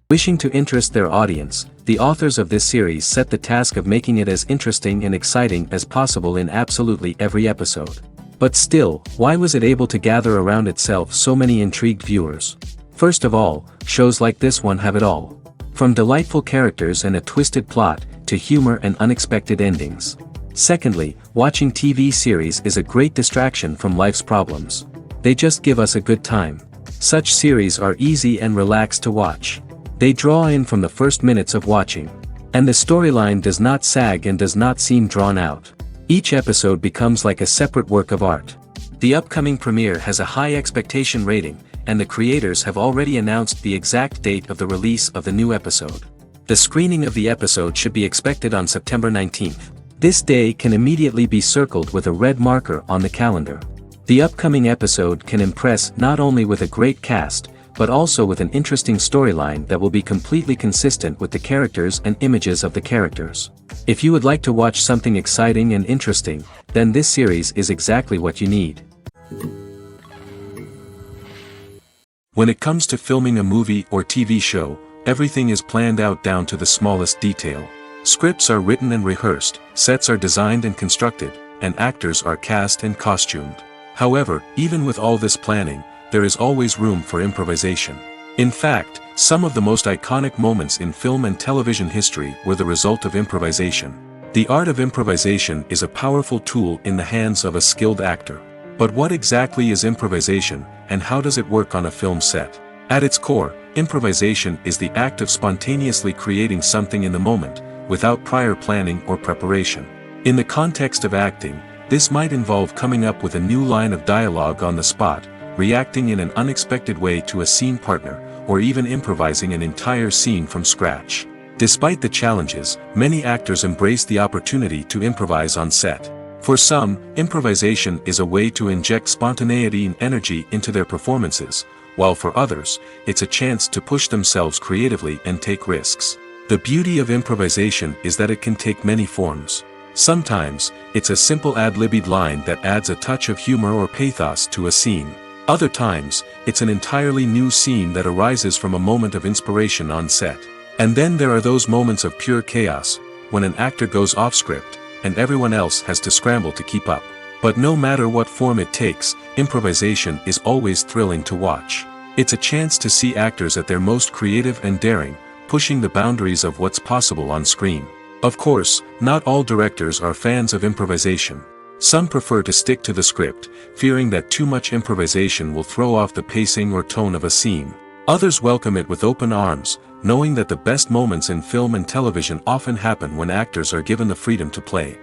Wishing to interest their audience, the authors of this series set the task of making it as interesting and exciting as possible in absolutely every episode. But still, why was it able to gather around itself so many intrigued viewers? First of all, shows like this one have it all. From delightful characters and a twisted plot, to humor and unexpected endings. Secondly, watching TV series is a great distraction from life's problems. They just give us a good time. Such series are easy and relaxed to watch. They draw in from the first minutes of watching. And the storyline does not sag and does not seem drawn out. Each episode becomes like a separate work of art. The upcoming premiere has a high expectation rating, and the creators have already announced the exact date of the release of the new episode. The screening of the episode should be expected on September 19th. This day can immediately be circled with a red marker on the calendar. The upcoming episode can impress not only with a great cast, but also with an interesting storyline that will be completely consistent with the characters and images of the characters. If you would like to watch something exciting and interesting, then this series is exactly what you need. When it comes to filming a movie or TV show, everything is planned out down to the smallest detail. Scripts are written and rehearsed, sets are designed and constructed, and actors are cast and costumed. However, even with all this planning, there is always room for improvisation. In fact, some of the most iconic moments in film and television history were the result of improvisation. The art of improvisation is a powerful tool in the hands of a skilled actor. But what exactly is improvisation, and how does it work on a film set? At its core, improvisation is the act of spontaneously creating something in the moment, without prior planning or preparation. In the context of acting, this might involve coming up with a new line of dialogue on the spot, reacting in an unexpected way to a scene partner, or even improvising an entire scene from scratch. Despite the challenges, many actors embrace the opportunity to improvise on set. For some, improvisation is a way to inject spontaneity and energy into their performances, while for others, it's a chance to push themselves creatively and take risks. The beauty of improvisation is that it can take many forms. Sometimes, it's a simple ad-libbed line that adds a touch of humor or pathos to a scene. Other times, it's an entirely new scene that arises from a moment of inspiration on set. And then there are those moments of pure chaos, when an actor goes off script, and everyone else has to scramble to keep up. But no matter what form it takes, improvisation is always thrilling to watch. It's a chance to see actors at their most creative and daring, pushing the boundaries of what's possible on screen. Of course, not all directors are fans of improvisation. Some prefer to stick to the script, fearing that too much improvisation will throw off the pacing or tone of a scene. Others welcome it with open arms, knowing that the best moments in film and television often happen when actors are given the freedom to play.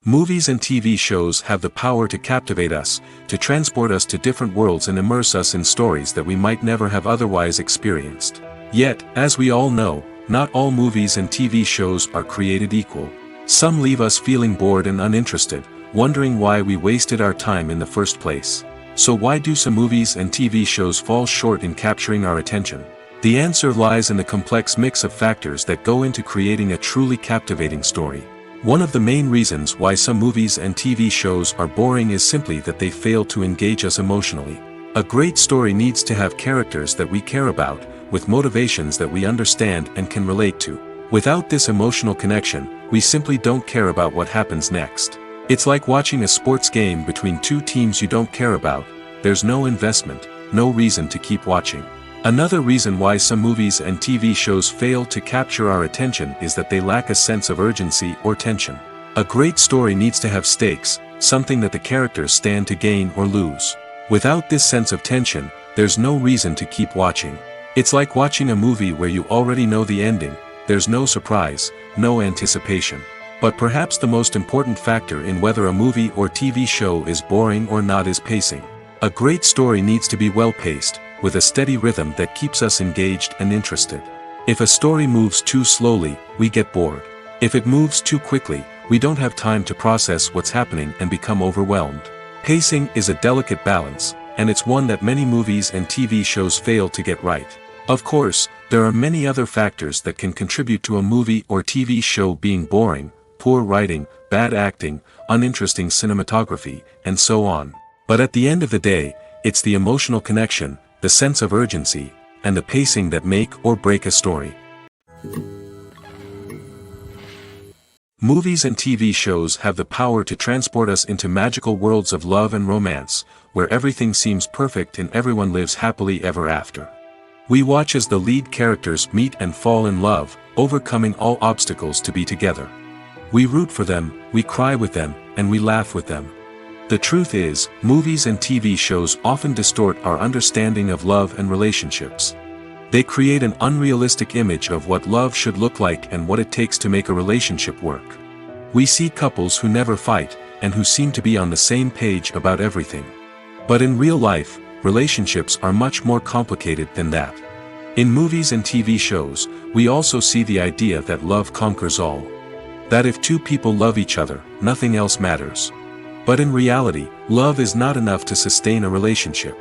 Movies and TV shows have the power to captivate us, to transport us to different worlds and immerse us in stories that we might never have otherwise experienced. Yet, as we all know, not all movies and TV shows are created equal. Some leave us feeling bored and uninterested, wondering why we wasted our time in the first place. So why do some movies and TV shows fall short in capturing our attention? The answer lies in the complex mix of factors that go into creating a truly captivating story. One of the main reasons why some movies and TV shows are boring is simply that they fail to engage us emotionally. A great story needs to have characters that we care about, with motivations that we understand and can relate to. Without this emotional connection, we simply don't care about what happens next. It's like watching a sports game between two teams you don't care about. There's no investment, no reason to keep watching. Another reason why some movies and TV shows fail to capture our attention is that they lack a sense of urgency or tension. A great story needs to have stakes, something that the characters stand to gain or lose. Without this sense of tension, there's no reason to keep watching. It's like watching a movie where you already know the ending, there's no surprise, no anticipation. But perhaps the most important factor in whether a movie or TV show is boring or not is pacing. A great story needs to be well-paced, with a steady rhythm that keeps us engaged and interested. If a story moves too slowly, we get bored. If it moves too quickly, we don't have time to process what's happening and become overwhelmed. Pacing is a delicate balance, and it's one that many movies and TV shows fail to get right. Of course, there are many other factors that can contribute to a movie or TV show being boring: poor writing, bad acting, uninteresting cinematography, and so on. But at the end of the day, it's the emotional connection, the sense of urgency, and the pacing that make or break a story. Movies and TV shows have the power to transport us into magical worlds of love and romance, where everything seems perfect and everyone lives happily ever after. We watch as the lead characters meet and fall in love, overcoming all obstacles to be together. We root for them, we cry with them, and we laugh with them. The truth is, movies and TV shows often distort our understanding of love and relationships. They create an unrealistic image of what love should look like and what it takes to make a relationship work. We see couples who never fight, and who seem to be on the same page about everything. But in real life, relationships are much more complicated than that. In movies and TV shows, we also see the idea that love conquers all. That if two people love each other, nothing else matters. But in reality, love is not enough to sustain a relationship.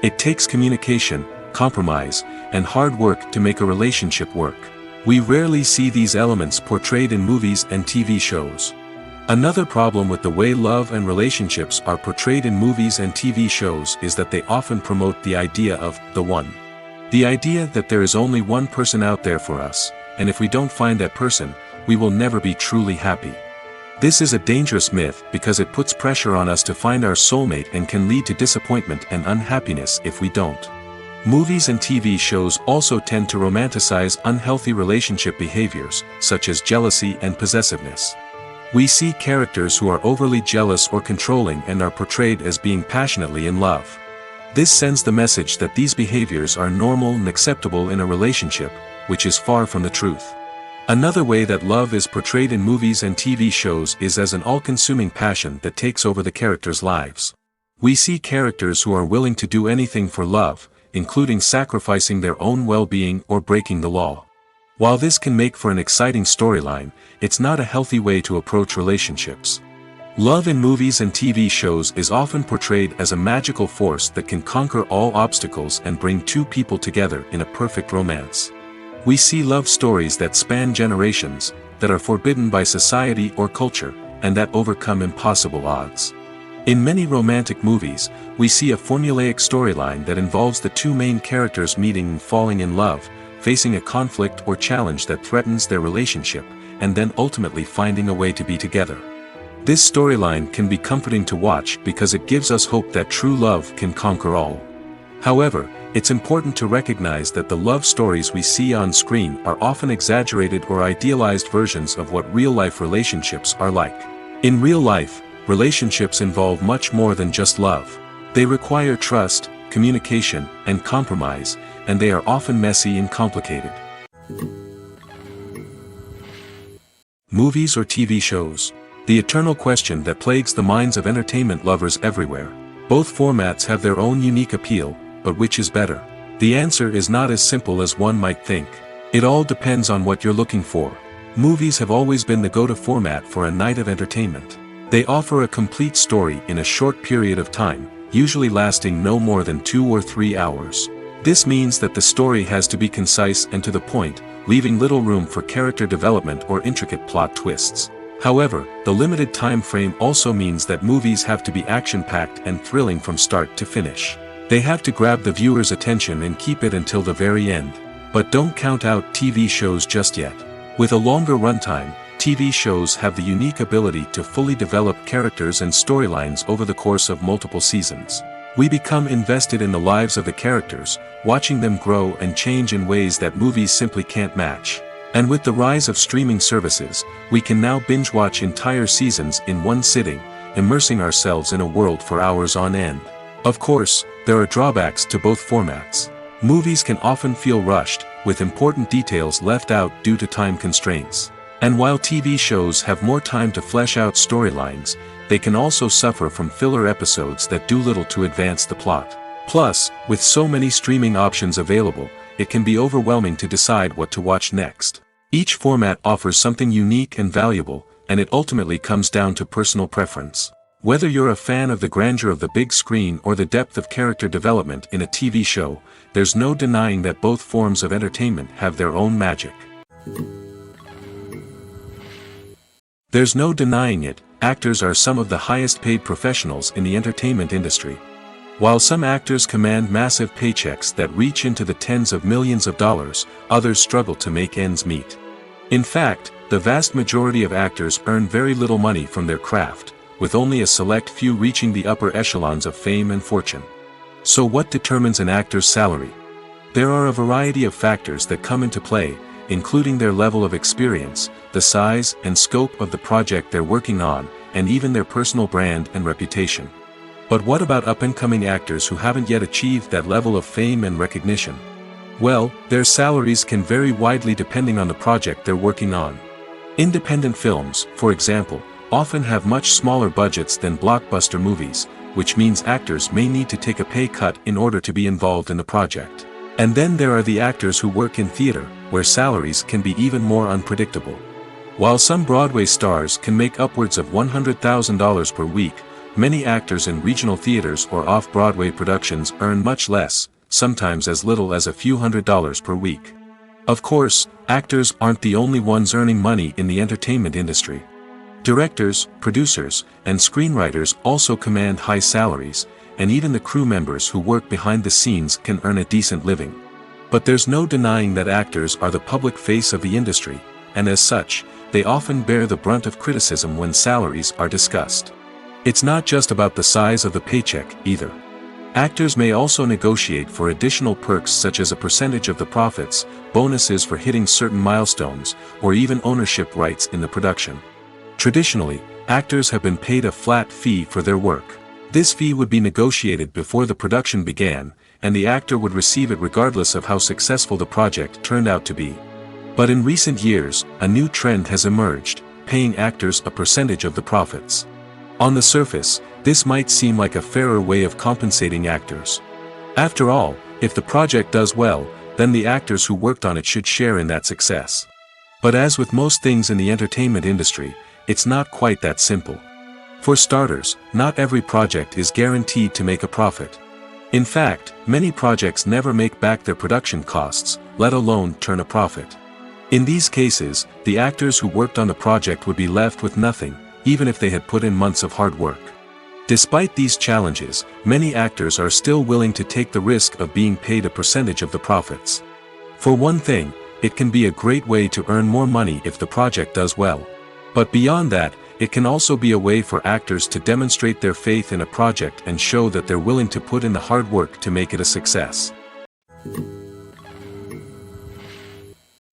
It takes communication, compromise, and hard work to make a relationship work. We rarely see these elements portrayed in movies and TV shows. Another problem with the way love and relationships are portrayed in movies and TV shows is that they often promote the idea of the one. The idea that there is only one person out there for us, and if we don't find that person, we will never be truly happy. This is a dangerous myth because it puts pressure on us to find our soulmate and can lead to disappointment and unhappiness if we don't. Movies and TV shows also tend to romanticize unhealthy relationship behaviors, such as jealousy and possessiveness. We see characters who are overly jealous or controlling and are portrayed as being passionately in love. This sends the message that these behaviors are normal and acceptable in a relationship, which is far from the truth. Another way that love is portrayed in movies and TV shows is as an all-consuming passion that takes over the characters' lives. We see characters who are willing to do anything for love, including sacrificing their own well-being or breaking the law. While this can make for an exciting storyline, it's not a healthy way to approach relationships. Love in movies and TV shows is often portrayed as a magical force that can conquer all obstacles and bring two people together in a perfect romance. We see love stories that span generations, that are forbidden by society or culture, and that overcome impossible odds. In many romantic movies, we see a formulaic storyline that involves the two main characters meeting and falling in love, facing a conflict or challenge that threatens their relationship, and then ultimately finding a way to be together. This storyline can be comforting to watch because it gives us hope that true love can conquer all. However, it's important to recognize that the love stories we see on screen are often exaggerated or idealized versions of what real-life relationships are like. In real life, relationships involve much more than just love. They require trust, communication, and compromise, and they are often messy and complicated. Movies or TV shows? The eternal question that plagues the minds of entertainment lovers everywhere. Both formats have their own unique appeal, but which is better? The answer is not as simple as one might think. It all depends on what you're looking for. Movies have always been the go-to format for a night of entertainment. They offer a complete story in a short period of time, usually lasting no more than 2 or 3 hours. This means that the story has to be concise and to the point, leaving little room for character development or intricate plot twists. However, the limited time frame also means that movies have to be action-packed and thrilling from start to finish. They have to grab the viewer's attention and keep it until the very end. But don't count out TV shows just yet. With a longer runtime, TV shows have the unique ability to fully develop characters and storylines over the course of multiple seasons. We become invested in the lives of the characters, watching them grow and change in ways that movies simply can't match. And with the rise of streaming services, we can now binge-watch entire seasons in one sitting, immersing ourselves in a world for hours on end. Of course, there are drawbacks to both formats. Movies can often feel rushed, with important details left out due to time constraints. And while TV shows have more time to flesh out storylines, they can also suffer from filler episodes that do little to advance the plot. Plus, with so many streaming options available, it can be overwhelming to decide what to watch next. Each format offers something unique and valuable, and it ultimately comes down to personal preference. Whether you're a fan of the grandeur of the big screen or the depth of character development in a TV show, there's no denying that both forms of entertainment have their own magic. There's no denying it, actors are some of the highest paid professionals in the entertainment industry. While some actors command massive paychecks that reach into the tens of millions of dollars, others struggle to make ends meet. In fact, the vast majority of actors earn very little money from their craft, with only a select few reaching the upper echelons of fame and fortune. So what determines an actor's salary? There are a variety of factors that come into play, including their level of experience, the size and scope of the project they're working on, and even their personal brand and reputation. But what about up-and-coming actors who haven't yet achieved that level of fame and recognition? Well, their salaries can vary widely depending on the project they're working on. Independent films, for example, often have much smaller budgets than blockbuster movies, which means actors may need to take a pay cut in order to be involved in the project. And then there are the actors who work in theater, where salaries can be even more unpredictable. While some Broadway stars can make upwards of $100,000 per week, many actors in regional theaters or off-Broadway productions earn much less, sometimes as little as a few $100s per week. Of course, actors aren't the only ones earning money in the entertainment industry. Directors, producers, and screenwriters also command high salaries, and even the crew members who work behind the scenes can earn a decent living. But there's no denying that actors are the public face of the industry, and as such, they often bear the brunt of criticism when salaries are discussed. It's not just about the size of the paycheck, either. Actors may also negotiate for additional perks such as a percentage of the profits, bonuses for hitting certain milestones, or even ownership rights in the production. Traditionally, actors have been paid a flat fee for their work. This fee would be negotiated before the production began, and the actor would receive it regardless of how successful the project turned out to be. But in recent years, a new trend has emerged, paying actors a percentage of the profits. On the surface, this might seem like a fairer way of compensating actors. After all, if the project does well, then the actors who worked on it should share in that success. But as with most things in the entertainment industry, it's not quite that simple. For starters, not every project is guaranteed to make a profit. In fact, many projects never make back their production costs, let alone turn a profit. In these cases, the actors who worked on the project would be left with nothing, even if they had put in months of hard work. Despite these challenges, many actors are still willing to take the risk of being paid a percentage of the profits. For one thing, it can be a great way to earn more money if the project does well. But beyond that, it can also be a way for actors to demonstrate their faith in a project and show that they're willing to put in the hard work to make it a success.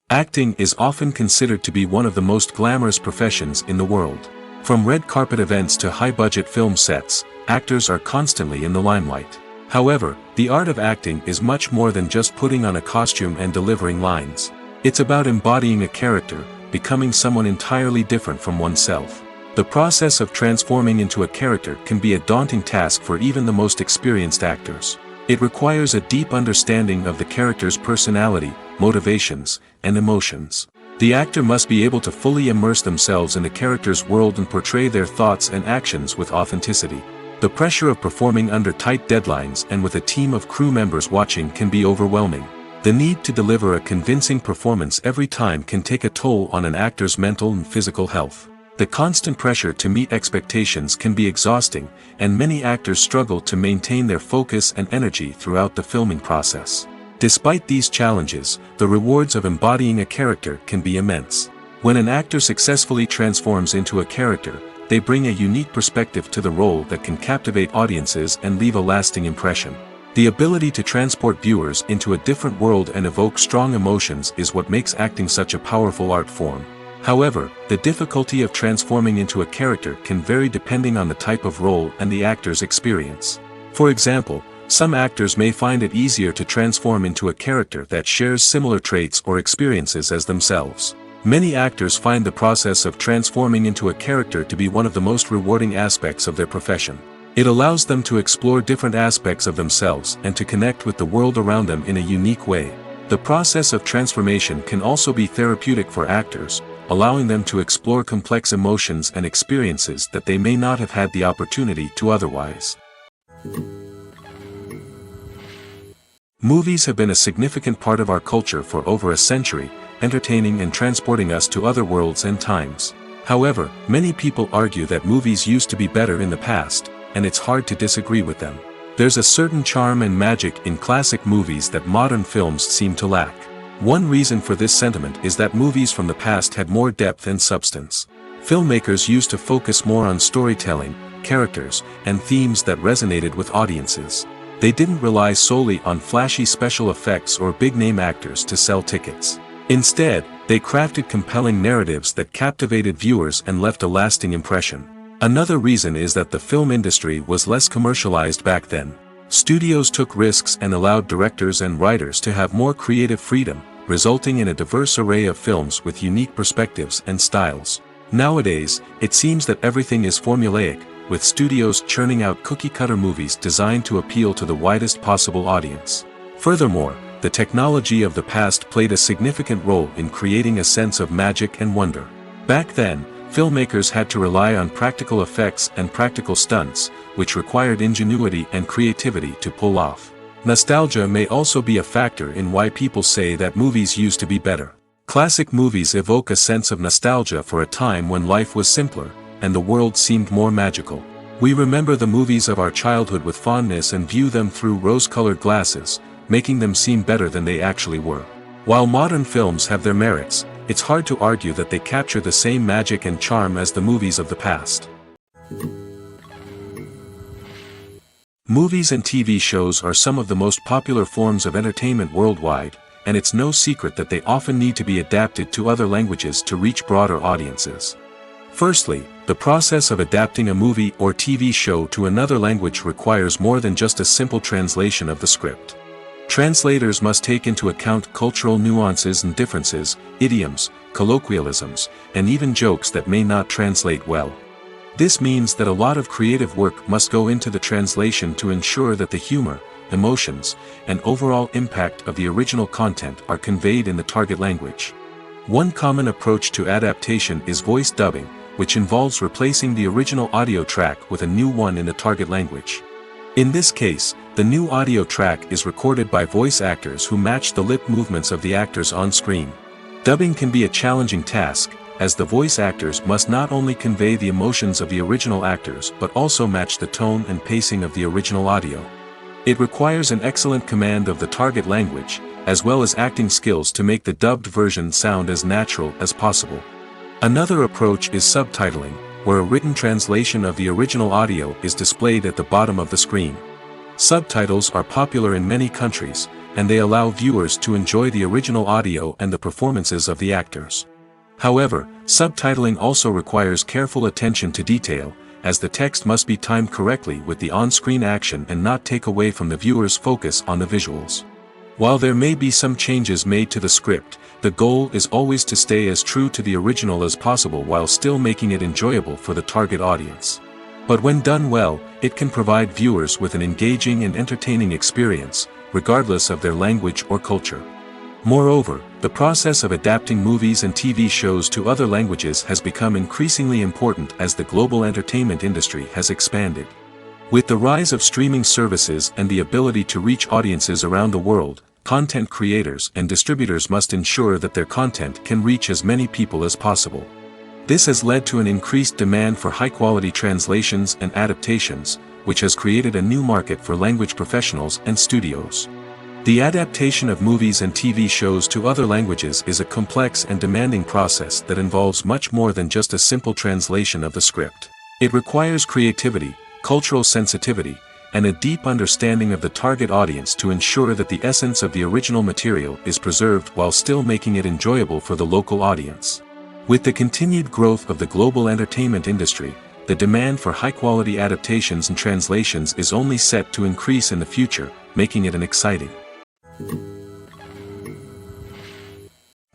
Acting is often considered to be one of the most glamorous professions in the world. From red carpet events to high-budget film sets, actors are constantly in the limelight. However, the art of acting is much more than just putting on a costume and delivering lines. It's about embodying a character, becoming someone entirely different from oneself. The process of transforming into a character can be a daunting task for even the most experienced actors. It requires a deep understanding of the character's personality, motivations, and emotions. The actor must be able to fully immerse themselves in the character's world and portray their thoughts and actions with authenticity. The pressure of performing under tight deadlines and with a team of crew members watching can be overwhelming. The need to deliver a convincing performance every time can take a toll on an actor's mental and physical health. The constant pressure to meet expectations can be exhausting, and many actors struggle to maintain their focus and energy throughout the filming process. Despite these challenges, the rewards of embodying a character can be immense. When an actor successfully transforms into a character, they bring a unique perspective to the role that can captivate audiences and leave a lasting impression. The ability to transport viewers into a different world and evoke strong emotions is what makes acting such a powerful art form. However, the difficulty of transforming into a character can vary depending on the type of role and the actor's experience. For example, some actors may find it easier to transform into a character that shares similar traits or experiences as themselves. Many actors find the process of transforming into a character to be one of the most rewarding aspects of their profession. It allows them to explore different aspects of themselves and to connect with the world around them in a unique way. The process of transformation can also be therapeutic for actors, allowing them to explore complex emotions and experiences that they may not have had the opportunity to otherwise. Movies have been a significant part of our culture for over a century, entertaining and transporting us to other worlds and times. However, many people argue that movies used to be better in the past, and it's hard to disagree with them. There's a certain charm and magic in classic movies that modern films seem to lack. One reason for this sentiment is that movies from the past had more depth and substance. Filmmakers used to focus more on storytelling, characters, and themes that resonated with audiences. They didn't rely solely on flashy special effects or big-name actors to sell tickets. Instead, they crafted compelling narratives that captivated viewers and left a lasting impression. Another reason is that the film industry was less commercialized back then. Studios took risks and allowed directors and writers to have more creative freedom, resulting in a diverse array of films with unique perspectives and styles. Nowadays, it seems that everything is formulaic, with studios churning out cookie-cutter movies designed to appeal to the widest possible audience. Furthermore, the technology of the past played a significant role in creating a sense of magic and wonder. Back then, filmmakers had to rely on practical effects and practical stunts, which required ingenuity and creativity to pull off. Nostalgia may also be a factor in why people say that movies used to be better. Classic movies evoke a sense of nostalgia for a time when life was simpler, and the world seemed more magical. We remember the movies of our childhood with fondness and view them through rose-colored glasses, making them seem better than they actually were. While modern films have their merits, it's hard to argue that they capture the same magic and charm as the movies of the past. Movies and TV shows are some of the most popular forms of entertainment worldwide, and it's no secret that they often need to be adapted to other languages to reach broader audiences. Firstly, the process of adapting a movie or TV show to another language requires more than just a simple translation of the script. Translators must take into account cultural nuances and differences, idioms, colloquialisms, and even jokes that may not translate well. This means that a lot of creative work must go into the translation to ensure that the humor, emotions, and overall impact of the original content are conveyed in the target language. One common approach to adaptation is voice dubbing, which involves replacing the original audio track with a new one in the target language. In this case, the new audio track is recorded by voice actors who match the lip movements of the actors on screen. Dubbing can be a challenging task, as the voice actors must not only convey the emotions of the original actors but also match the tone and pacing of the original audio. It requires an excellent command of the target language, as well as acting skills to make the dubbed version sound as natural as possible. Another approach is subtitling, where a written translation of the original audio is displayed at the bottom of the screen. Subtitles are popular in many countries, and they allow viewers to enjoy the original audio and the performances of the actors. However, subtitling also requires careful attention to detail, as the text must be timed correctly with the on-screen action and not take away from the viewer's focus on the visuals. While there may be some changes made to the script, the goal is always to stay as true to the original as possible while still making it enjoyable for the target audience. But when done well, it can provide viewers with an engaging and entertaining experience, regardless of their language or culture. Moreover, the process of adapting movies and TV shows to other languages has become increasingly important as the global entertainment industry has expanded. With the rise of streaming services and the ability to reach audiences around the world, content creators and distributors must ensure that their content can reach as many people as possible. This has led to an increased demand for high-quality translations and adaptations, which has created a new market for language professionals and studios. The adaptation of movies and TV shows to other languages is a complex and demanding process that involves much more than just a simple translation of the script. It requires creativity, cultural sensitivity, and a deep understanding of the target audience to ensure that the essence of the original material is preserved while still making it enjoyable for the local audience. With the continued growth of the global entertainment industry, the demand for high-quality adaptations and translations is only set to increase in the future, making it an exciting.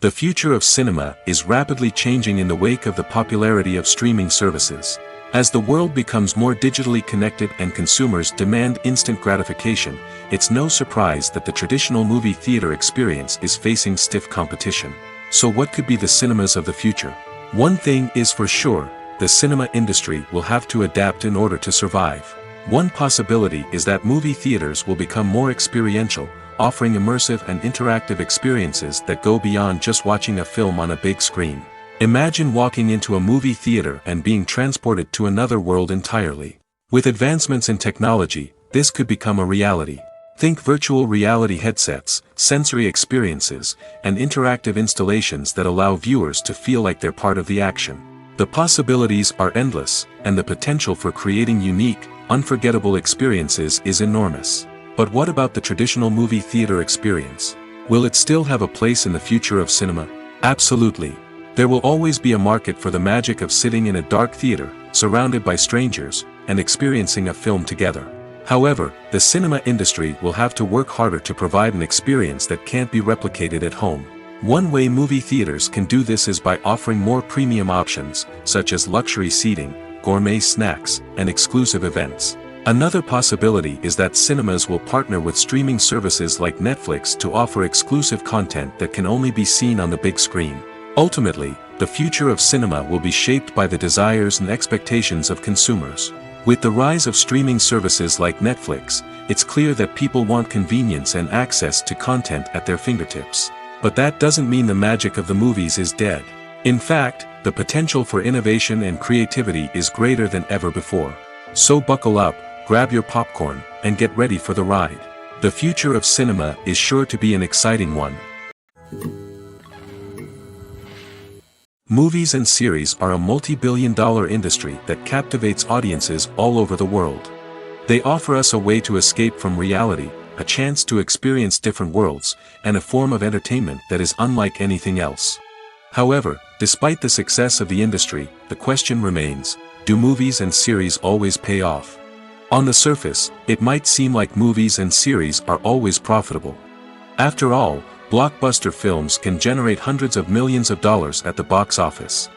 The future of cinema is rapidly changing in the wake of the popularity of streaming services. As the world becomes more digitally connected and consumers demand instant gratification, it's no surprise that the traditional movie theater experience is facing stiff competition. So what could be the cinemas of the future? One thing is for sure, the cinema industry will have to adapt in order to survive. One possibility is that movie theaters will become more experiential, offering immersive and interactive experiences that go beyond just watching a film on a big screen. Imagine walking into a movie theater and being transported to another world entirely. With advancements in technology, this could become a reality. Think virtual reality headsets, sensory experiences, and interactive installations that allow viewers to feel like they're part of the action. The possibilities are endless, and the potential for creating unique, unforgettable experiences is enormous. But what about the traditional movie theater experience? Will it still have a place in the future of cinema? Absolutely. There will always be a market for the magic of sitting in a dark theater, surrounded by strangers, and experiencing a film together. However, the cinema industry will have to work harder to provide an experience that can't be replicated at home. One way movie theaters can do this is by offering more premium options, such as luxury seating, gourmet snacks, and exclusive events. Another possibility is that cinemas will partner with streaming services like Netflix to offer exclusive content that can only be seen on the big screen. Ultimately, the future of cinema will be shaped by the desires and expectations of consumers. With the rise of streaming services like Netflix, it's clear that people want convenience and access to content at their fingertips. But that doesn't mean the magic of the movies is dead. In fact, the potential for innovation and creativity is greater than ever before. So buckle up, grab your popcorn, and get ready for the ride. The future of cinema is sure to be an exciting one. Movies and series are a multi-billion-dollar industry that captivates audiences all over the world. They offer us a way to escape from reality, a chance to experience different worlds, and a form of entertainment that is unlike anything else. However, despite the success of the industry, the question remains, do movies and series always pay off? On the surface, it might seem like movies and series are always profitable. After all, blockbuster films can generate hundreds of millions of dollars at the box office.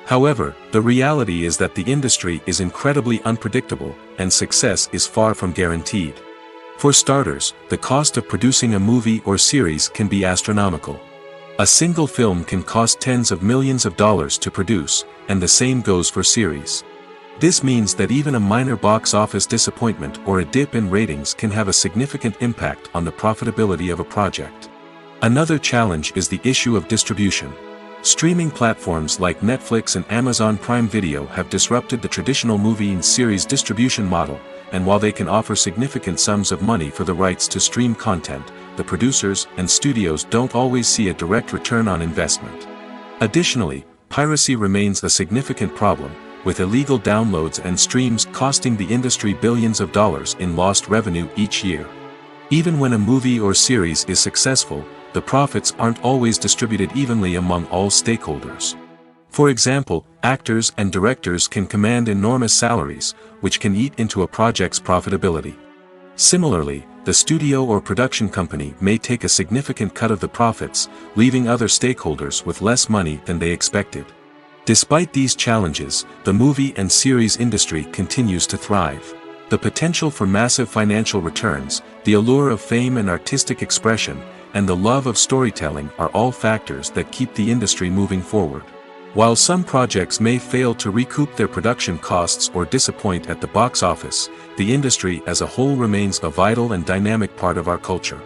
However, the reality is that the industry is incredibly unpredictable, and success is far from guaranteed. For starters, the cost of producing a movie or series can be astronomical. A single film can cost tens of millions of dollars to produce, and the same goes for series. This means that even a minor box office disappointment or a dip in ratings can have a significant impact on the profitability of a project. Another challenge is the issue of distribution. Streaming platforms like Netflix and Amazon Prime Video have disrupted the traditional movie and series distribution model, and while they can offer significant sums of money for the rights to stream content, the producers and studios don't always see a direct return on investment. Additionally, piracy remains a significant problem, with illegal downloads and streams costing the industry billions of dollars in lost revenue each year. Even when a movie or series is successful, the profits aren't always distributed evenly among all stakeholders. For example, actors and directors can command enormous salaries, which can eat into a project's profitability. Similarly, the studio or production company may take a significant cut of the profits, leaving other stakeholders with less money than they expected. Despite these challenges, the movie and series industry continues to thrive. The potential for massive financial returns, the allure of fame and artistic expression, and the love of storytelling are all factors that keep the industry moving forward. While some projects may fail to recoup their production costs or disappoint at the box office, the industry as a whole remains a vital and dynamic part of our culture.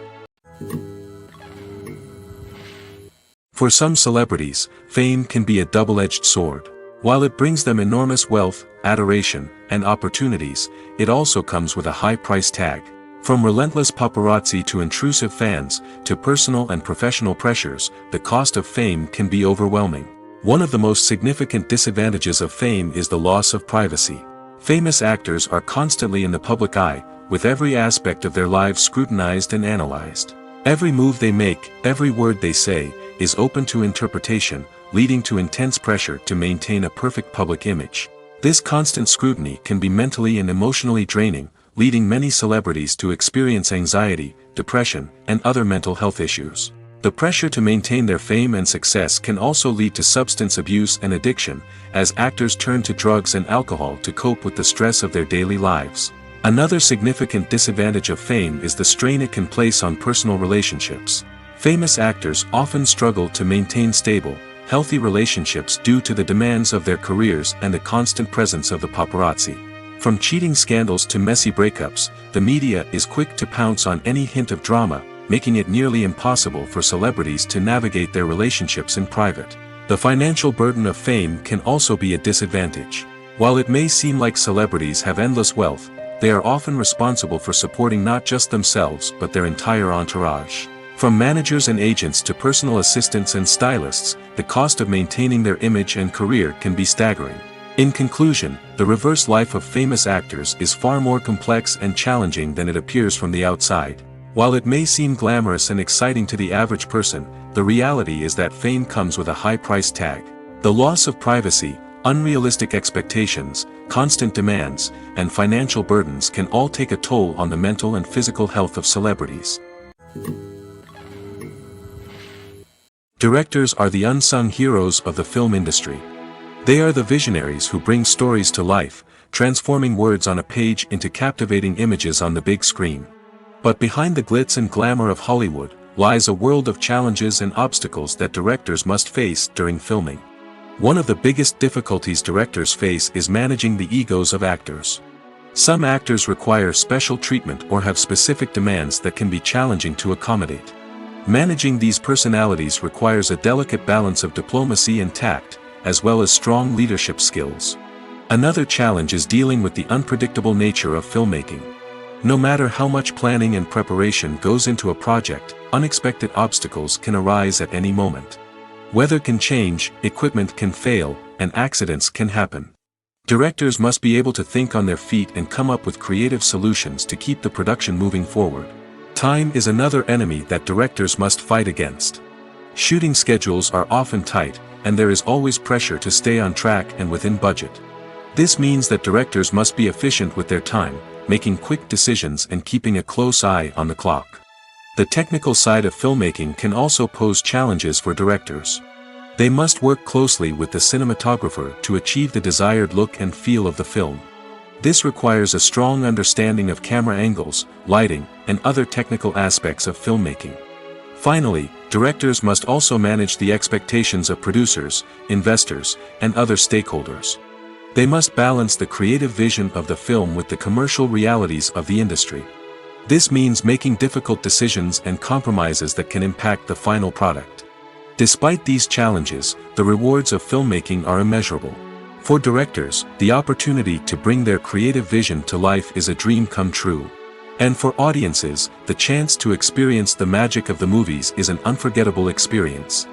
For some celebrities, fame can be a double-edged sword. While it brings them enormous wealth, adoration, and opportunities, it also comes with a high price tag. From relentless paparazzi to intrusive fans, to personal and professional pressures, the cost of fame can be overwhelming. One of the most significant disadvantages of fame is the loss of privacy. Famous actors are constantly in the public eye, with every aspect of their lives scrutinized and analyzed. Every move they make, every word they say, is open to interpretation, leading to intense pressure to maintain a perfect public image. This constant scrutiny can be mentally and emotionally draining, leading many celebrities to experience anxiety, depression, and other mental health issues. The pressure to maintain their fame and success can also lead to substance abuse and addiction, as actors turn to drugs and alcohol to cope with the stress of their daily lives. Another significant disadvantage of fame is the strain it can place on personal relationships. Famous actors often struggle to maintain stable, healthy relationships due to the demands of their careers and the constant presence of the paparazzi. From cheating scandals to messy breakups, the media is quick to pounce on any hint of drama, making it nearly impossible for celebrities to navigate their relationships in private. The financial burden of fame can also be a disadvantage. While it may seem like celebrities have endless wealth, they are often responsible for supporting not just themselves but their entire entourage. From managers and agents to personal assistants and stylists, the cost of maintaining their image and career can be staggering. In conclusion, the reverse life of famous actors is far more complex and challenging than it appears from the outside. While it may seem glamorous and exciting to the average person, the reality is that fame comes with a high price tag. The loss of privacy, unrealistic expectations, constant demands, and financial burdens can all take a toll on the mental and physical health of celebrities. Directors are the unsung heroes of the film industry. They are the visionaries who bring stories to life, transforming words on a page into captivating images on the big screen. But behind the glitz and glamour of Hollywood, lies a world of challenges and obstacles that directors must face during filming. One of the biggest difficulties directors face is managing the egos of actors. Some actors require special treatment or have specific demands that can be challenging to accommodate. Managing these personalities requires a delicate balance of diplomacy and tact, as well as strong leadership skills. Another challenge is dealing with the unpredictable nature of filmmaking. No matter how much planning and preparation goes into a project, unexpected obstacles can arise at any moment. Weather can change, equipment can fail, and accidents can happen. Directors must be able to think on their feet and come up with creative solutions to keep the production moving forward. Time is another enemy that directors must fight against. Shooting schedules are often tight, and there is always pressure to stay on track and within budget. This means that directors must be efficient with their time, making quick decisions and keeping a close eye on the clock. The technical side of filmmaking can also pose challenges for directors. They must work closely with the cinematographer to achieve the desired look and feel of the film. This requires a strong understanding of camera angles, lighting, and other technical aspects of filmmaking. Finally, directors must also manage the expectations of producers, investors, and other stakeholders. They must balance the creative vision of the film with the commercial realities of the industry. This means making difficult decisions and compromises that can impact the final product. Despite these challenges, the rewards of filmmaking are immeasurable. For directors, the opportunity to bring their creative vision to life is a dream come true. And for audiences, the chance to experience the magic of the movies is an unforgettable experience.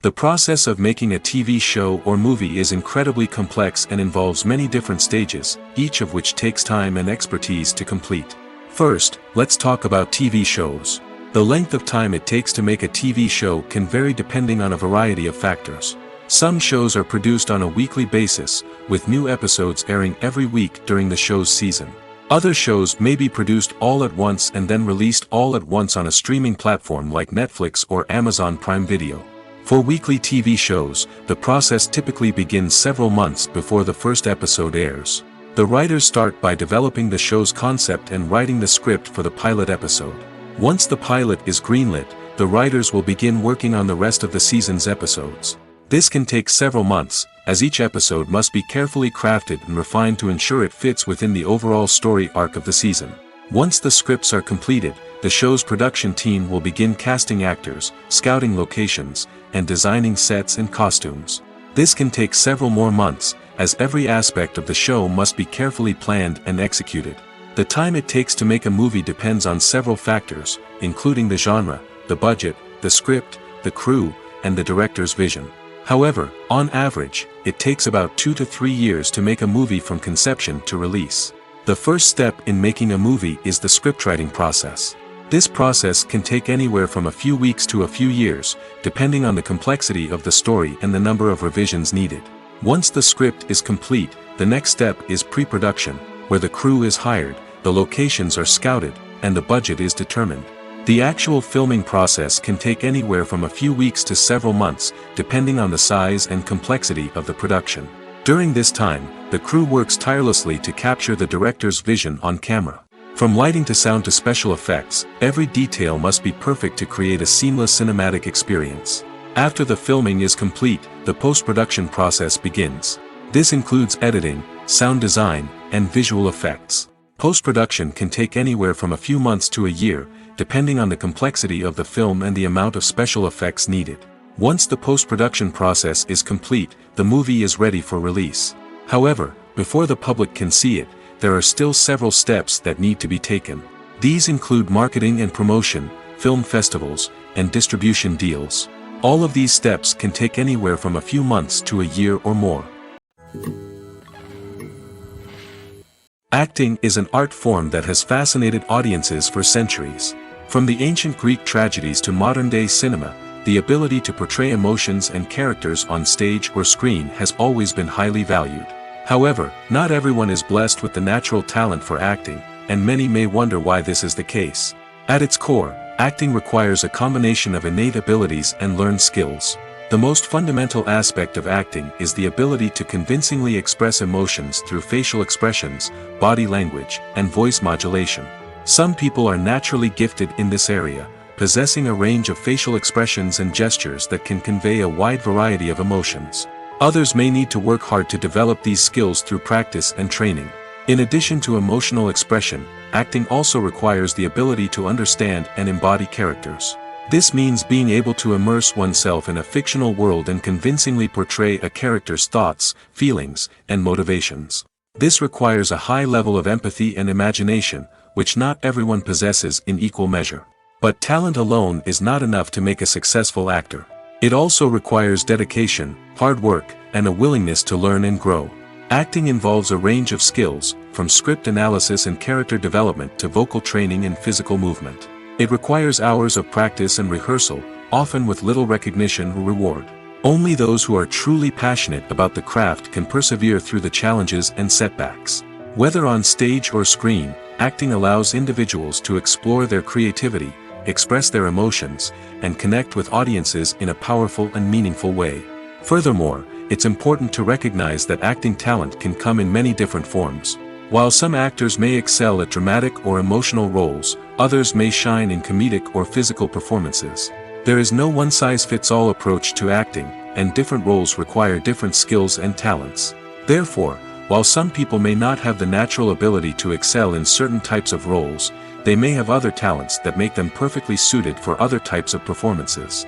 The process of making a TV show or movie is incredibly complex and involves many different stages, each of which takes time and expertise to complete. First, let's talk about TV shows. The length of time it takes to make a TV show can vary depending on a variety of factors. Some shows are produced on a weekly basis, with new episodes airing every week during the show's season. Other shows may be produced all at once and then released all at once on a streaming platform like Netflix or Amazon Prime Video. For weekly TV shows, the process typically begins several months before the first episode airs. The writers start by developing the show's concept and writing the script for the pilot episode. Once the pilot is greenlit, the writers will begin working on the rest of the season's episodes. This can take several months, as each episode must be carefully crafted and refined to ensure it fits within the overall story arc of the season. Once the scripts are completed, the show's production team will begin casting actors, scouting locations, and designing sets and costumes. This can take several more months, as every aspect of the show must be carefully planned and executed. The time it takes to make a movie depends on several factors, including the genre, the budget, the script, the crew, and the director's vision. However, on average, it takes about 2 to 3 years to make a movie from conception to release. The first step in making a movie is the scriptwriting process. This process can take anywhere from a few weeks to a few years, depending on the complexity of the story and the number of revisions needed. Once the script is complete, the next step is pre-production, where the crew is hired, the locations are scouted, and the budget is determined. The actual filming process can take anywhere from a few weeks to several months, depending on the size and complexity of the production. During this time, the crew works tirelessly to capture the director's vision on camera. From lighting to sound to special effects, every detail must be perfect to create a seamless cinematic experience. After the filming is complete, the post-production process begins. This includes editing, sound design, and visual effects. Post-production can take anywhere from a few months to a year, depending on the complexity of the film and the amount of special effects needed. Once the post-production process is complete, the movie is ready for release. However, before the public can see it, there are still several steps that need to be taken. These include marketing and promotion, film festivals, and distribution deals. All of these steps can take anywhere from a few months to a year or more. Acting is an art form that has fascinated audiences for centuries. From the ancient Greek tragedies to modern-day cinema, the ability to portray emotions and characters on stage or screen has always been highly valued. However, not everyone is blessed with the natural talent for acting, and many may wonder why this is the case. At its core, acting requires a combination of innate abilities and learned skills. The most fundamental aspect of acting is the ability to convincingly express emotions through facial expressions, body language, and voice modulation. Some people are naturally gifted in this area, possessing a range of facial expressions and gestures that can convey a wide variety of emotions. Others may need to work hard to develop these skills through practice and training. In addition to emotional expression, acting also requires the ability to understand and embody characters. This means being able to immerse oneself in a fictional world and convincingly portray a character's thoughts, feelings, and motivations. This requires a high level of empathy and imagination, which not everyone possesses in equal measure. But talent alone is not enough to make a successful actor. It also requires dedication, hard work, and a willingness to learn and grow. Acting involves a range of skills, from script analysis and character development to vocal training and physical movement. It requires hours of practice and rehearsal, often with little recognition or reward. Only those who are truly passionate about the craft can persevere through the challenges and setbacks. Whether on stage or screen, acting allows individuals to explore their creativity, express their emotions, and connect with audiences in a powerful and meaningful way. Furthermore, it's important to recognize that acting talent can come in many different forms. While some actors may excel at dramatic or emotional roles, others may shine in comedic or physical performances. There is no one-size-fits-all approach to acting, and different roles require different skills and talents. Therefore, while some people may not have the natural ability to excel in certain types of roles, they may have other talents that make them perfectly suited for other types of performances.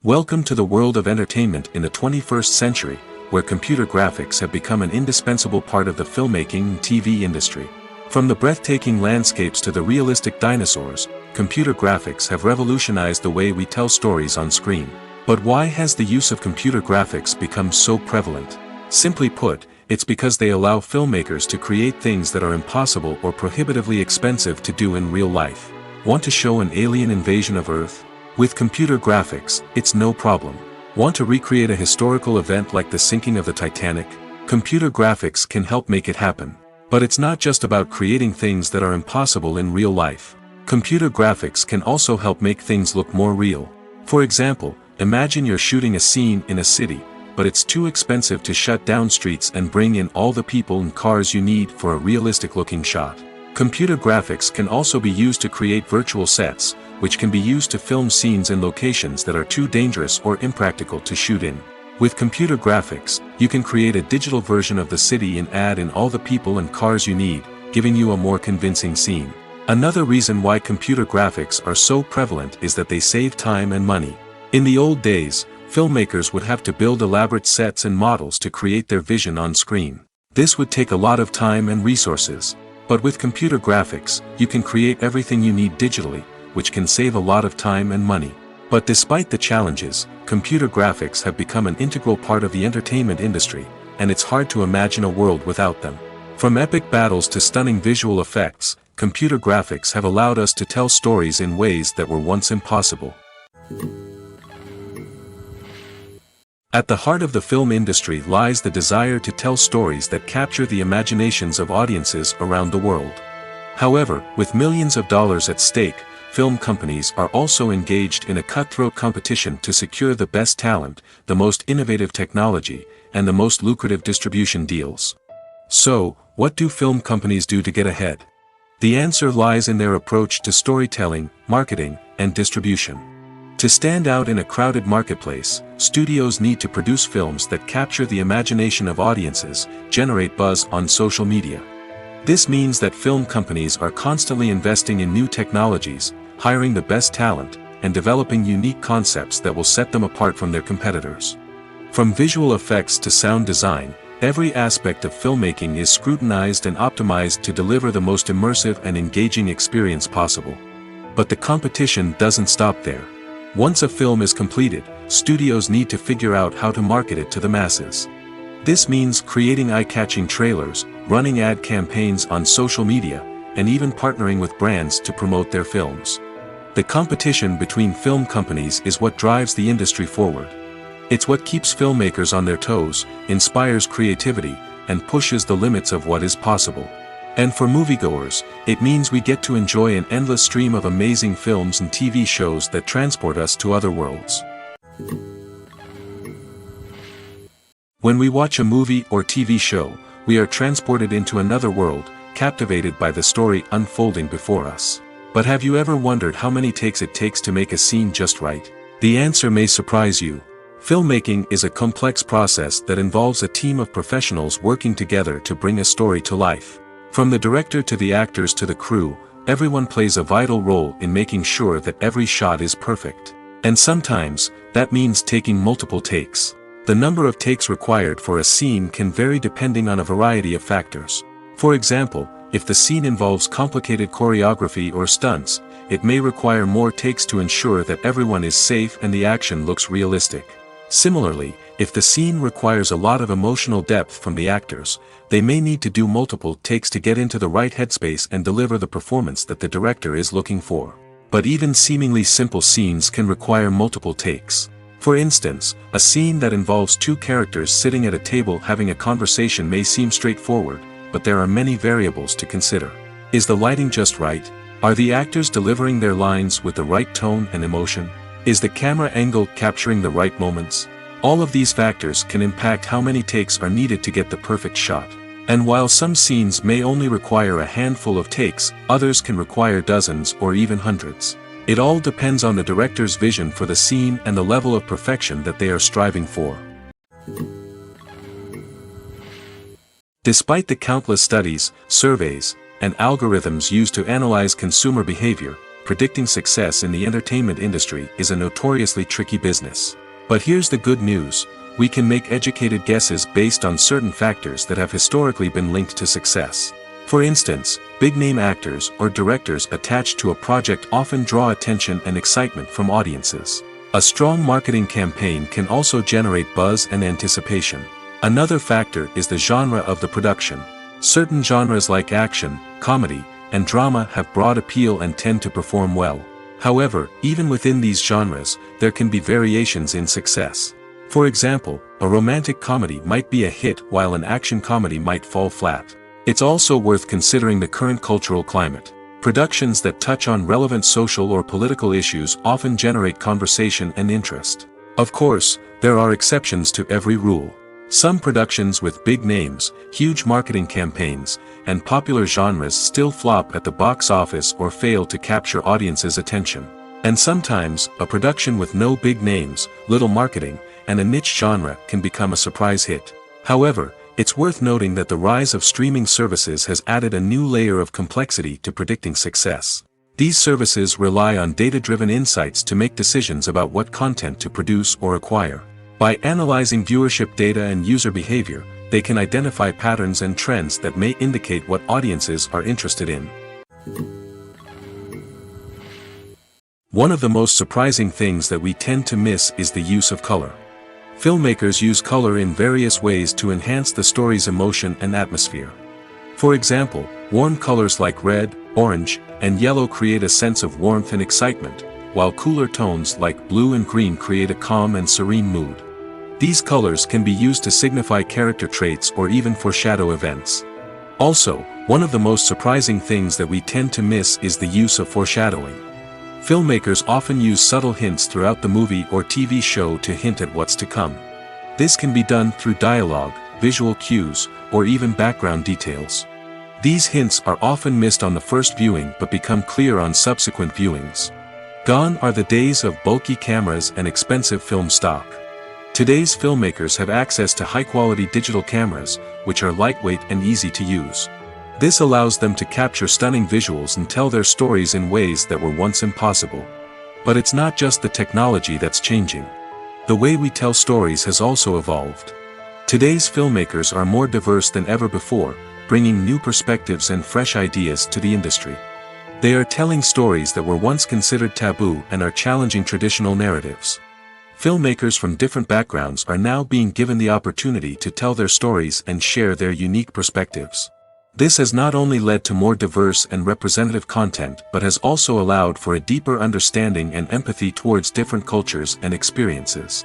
Welcome to the world of entertainment in the 21st century, where computer graphics have become an indispensable part of the filmmaking and TV industry. From the breathtaking landscapes to the realistic dinosaurs, computer graphics have revolutionized the way we tell stories on screen. But why has the use of computer graphics become so prevalent? Simply put, it's because they allow filmmakers to create things that are impossible or prohibitively expensive to do in real life. Want to show an alien invasion of Earth? With computer graphics, it's no problem. Want to recreate a historical event like the sinking of the Titanic? Computer graphics can help make it happen. But it's not just about creating things that are impossible in real life. Computer graphics can also help make things look more real. For example, imagine you're shooting a scene in a city, but it's too expensive to shut down streets and bring in all the people and cars you need for a realistic-looking shot. Computer graphics can also be used to create virtual sets, which can be used to film scenes in locations that are too dangerous or impractical to shoot in. With computer graphics, you can create a digital version of the city and add in all the people and cars you need, giving you a more convincing scene. Another reason why computer graphics are so prevalent is that they save time and money. In the old days, filmmakers would have to build elaborate sets and models to create their vision on screen. This would take a lot of time and resources. But with computer graphics, you can create everything you need digitally, which can save a lot of time and money. But despite the challenges, computer graphics have become an integral part of the entertainment industry, and it's hard to imagine a world without them. From epic battles to stunning visual effects, computer graphics have allowed us to tell stories in ways that were once impossible. At the heart of the film industry lies the desire to tell stories that capture the imaginations of audiences around the world. However, with millions of dollars at stake, film companies are also engaged in a cutthroat competition to secure the best talent, the most innovative technology, and the most lucrative distribution deals. So, what do film companies do to get ahead? The answer lies in their approach to storytelling, marketing, and distribution. To stand out in a crowded marketplace, studios need to produce films that capture the imagination of audiences, generate buzz on social media. This means that film companies are constantly investing in new technologies, hiring the best talent, and developing unique concepts that will set them apart from their competitors. From visual effects to sound design, every aspect of filmmaking is scrutinized and optimized to deliver the most immersive and engaging experience possible. But the competition doesn't stop there. Once a film is completed, studios need to figure out how to market it to the masses. This means creating eye-catching trailers, running ad campaigns on social media, and even partnering with brands to promote their films. The competition between film companies is what drives the industry forward. It's what keeps filmmakers on their toes, inspires creativity, and pushes the limits of what is possible. And for moviegoers, it means we get to enjoy an endless stream of amazing films and TV shows that transport us to other worlds. When we watch a movie or TV show, we are transported into another world, captivated by the story unfolding before us. But have you ever wondered how many takes it takes to make a scene just right? The answer may surprise you. Filmmaking is a complex process that involves a team of professionals working together to bring a story to life. From the director to the actors to the crew, everyone plays a vital role in making sure that every shot is perfect. And sometimes, that means taking multiple takes. The number of takes required for a scene can vary depending on a variety of factors. For example, if the scene involves complicated choreography or stunts, it may require more takes to ensure that everyone is safe and the action looks realistic. Similarly, if the scene requires a lot of emotional depth from the actors, they may need to do multiple takes to get into the right headspace and deliver the performance that the director is looking for. But even seemingly simple scenes can require multiple takes. For instance, a scene that involves two characters sitting at a table having a conversation may seem straightforward, but there are many variables to consider. Is the lighting just right? Are the actors delivering their lines with the right tone and emotion? Is the camera angle capturing the right moments? All of these factors can impact how many takes are needed to get the perfect shot. And while some scenes may only require a handful of takes, others can require dozens or even hundreds. It all depends on the director's vision for the scene and the level of perfection that they are striving for. Despite the countless studies, surveys, and algorithms used to analyze consumer behavior, predicting success in the entertainment industry is a notoriously tricky business. But here's the good news: we can make educated guesses based on certain factors that have historically been linked to success. For instance, big-name actors or directors attached to a project often draw attention and excitement from audiences. A strong marketing campaign can also generate buzz and anticipation. Another factor is the genre of the production. Certain genres like action, comedy, and drama have broad appeal and tend to perform well. However, even within these genres, there can be variations in success. For example, a romantic comedy might be a hit while an action comedy might fall flat. It's also worth considering the current cultural climate. Productions that touch on relevant social or political issues often generate conversation and interest. Of course, there are exceptions to every rule. Some productions with big names, huge marketing campaigns, and popular genres still flop at the box office or fail to capture audiences' attention. And sometimes, a production with no big names, little marketing, and a niche genre can become a surprise hit. However, it's worth noting that the rise of streaming services has added a new layer of complexity to predicting success. These services rely on data-driven insights to make decisions about what content to produce or acquire. By analyzing viewership data and user behavior, they can identify patterns and trends that may indicate what audiences are interested in. One of the most surprising things that we tend to miss is the use of color. Filmmakers use color in various ways to enhance the story's emotion and atmosphere. For example, warm colors like red, orange, and yellow create a sense of warmth and excitement, while cooler tones like blue and green create a calm and serene mood. These colors can be used to signify character traits or even foreshadow events. Also, one of the most surprising things that we tend to miss is the use of foreshadowing. Filmmakers often use subtle hints throughout the movie or TV show to hint at what's to come. This can be done through dialogue, visual cues, or even background details. These hints are often missed on the first viewing but become clear on subsequent viewings. Gone are the days of bulky cameras and expensive film stock. Today's filmmakers have access to high-quality digital cameras, which are lightweight and easy to use. This allows them to capture stunning visuals and tell their stories in ways that were once impossible. But it's not just the technology that's changing. The way we tell stories has also evolved. Today's filmmakers are more diverse than ever before, bringing new perspectives and fresh ideas to the industry. They are telling stories that were once considered taboo and are challenging traditional narratives. Filmmakers from different backgrounds are now being given the opportunity to tell their stories and share their unique perspectives. This has not only led to more diverse and representative content but has also allowed for a deeper understanding and empathy towards different cultures and experiences.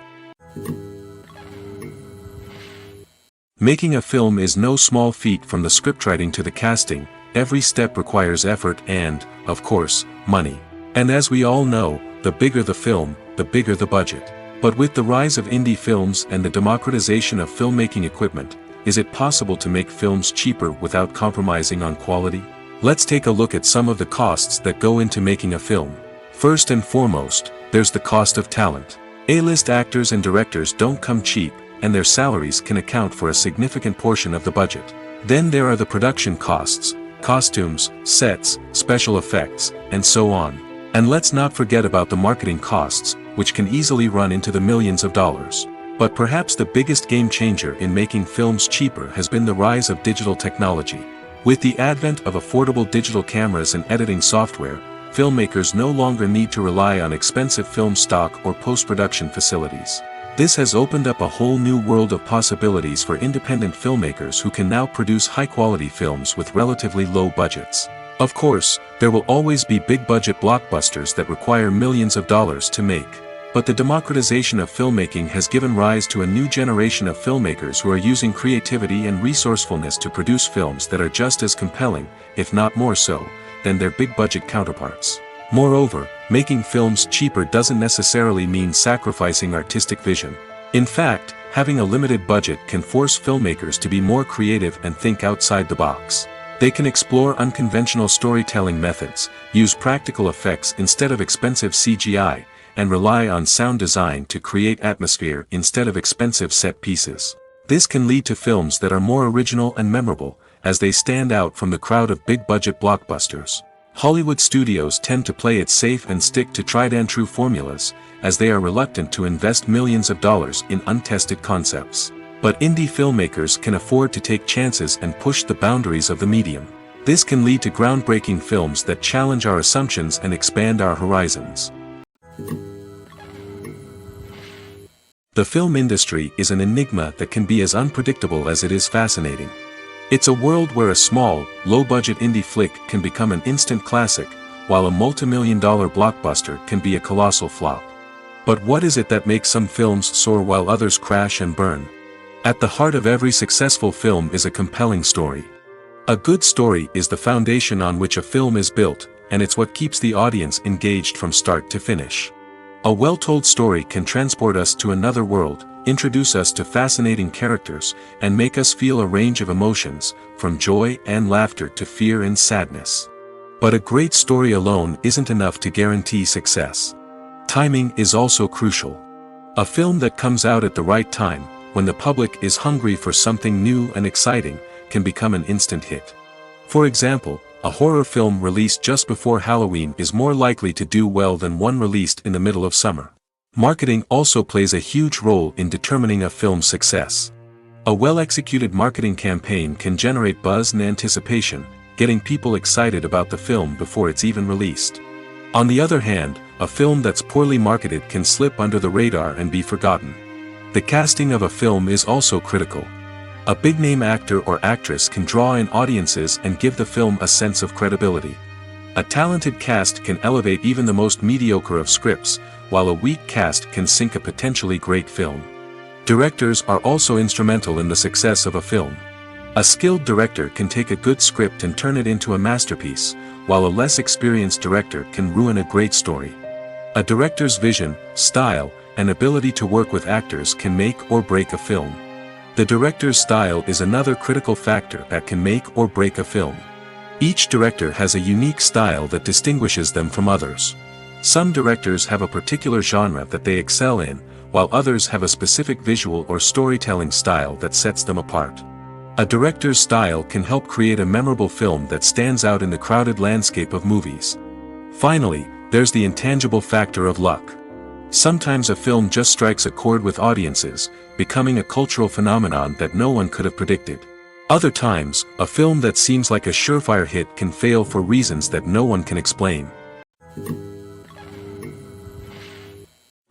Making a film is no small feat. From the scriptwriting to the casting, every step requires effort and, of course, money. And as we all know, the bigger the film, the bigger the budget. But with the rise of indie films and the democratization of filmmaking equipment, is it possible to make films cheaper without compromising on quality? Let's take a look at some of the costs that go into making a film. First and foremost, there's the cost of talent. A-list actors and directors don't come cheap, and their salaries can account for a significant portion of the budget. Then there are the production costs, costumes, sets, special effects, and so on. And let's not forget about the marketing costs, which can easily run into the millions of dollars. But perhaps the biggest game changer in making films cheaper has been the rise of digital technology. With the advent of affordable digital cameras and editing software, filmmakers no longer need to rely on expensive film stock or post-production facilities. This has opened up a whole new world of possibilities for independent filmmakers who can now produce high-quality films with relatively low budgets. Of course, there will always be big-budget blockbusters that require millions of dollars to make. But the democratization of filmmaking has given rise to a new generation of filmmakers who are using creativity and resourcefulness to produce films that are just as compelling, if not more so, than their big-budget counterparts. Moreover, making films cheaper doesn't necessarily mean sacrificing artistic vision. In fact, having a limited budget can force filmmakers to be more creative and think outside the box. They can explore unconventional storytelling methods, use practical effects instead of expensive CGI, and rely on sound design to create atmosphere instead of expensive set pieces. This can lead to films that are more original and memorable, as they stand out from the crowd of big-budget blockbusters. Hollywood studios tend to play it safe and stick to tried-and-true formulas, as they are reluctant to invest millions of dollars in untested concepts. But indie filmmakers can afford to take chances and push the boundaries of the medium. This can lead to groundbreaking films that challenge our assumptions and expand our horizons. The film industry is an enigma that can be as unpredictable as it is fascinating. It's a world where a small, low-budget indie flick can become an instant classic, while a multi-million-dollar blockbuster can be a colossal flop. But what is it that makes some films soar while others crash and burn? At the heart of every successful film is a compelling story. A good story is the foundation on which a film is built, and it's what keeps the audience engaged from start to finish. A well-told story can transport us to another world, introduce us to fascinating characters, and make us feel a range of emotions, from joy and laughter to fear and sadness. But a great story alone isn't enough to guarantee success. Timing is also crucial. A film that comes out at the right time, when the public is hungry for something new and exciting, can become an instant hit. For example, a horror film released just before Halloween is more likely to do well than one released in the middle of summer. Marketing also plays a huge role in determining a film's success. A well-executed marketing campaign can generate buzz and anticipation, getting people excited about the film before it's even released. On the other hand, a film that's poorly marketed can slip under the radar and be forgotten. The casting of a film is also critical. A big-name actor or actress can draw in audiences and give the film a sense of credibility. A talented cast can elevate even the most mediocre of scripts, while a weak cast can sink a potentially great film. Directors are also instrumental in the success of a film. A skilled director can take a good script and turn it into a masterpiece, while a less experienced director can ruin a great story. A director's vision, style, and ability to work with actors can make or break a film. The director's style is another critical factor that can make or break a film. Each director has a unique style that distinguishes them from others. Some directors have a particular genre that they excel in, while others have a specific visual or storytelling style that sets them apart. A director's style can help create a memorable film that stands out in the crowded landscape of movies. Finally, there's the intangible factor of luck. Sometimes a film just strikes a chord with audiences, becoming a cultural phenomenon that no one could have predicted. Other times, a film that seems like a surefire hit can fail for reasons that no one can explain.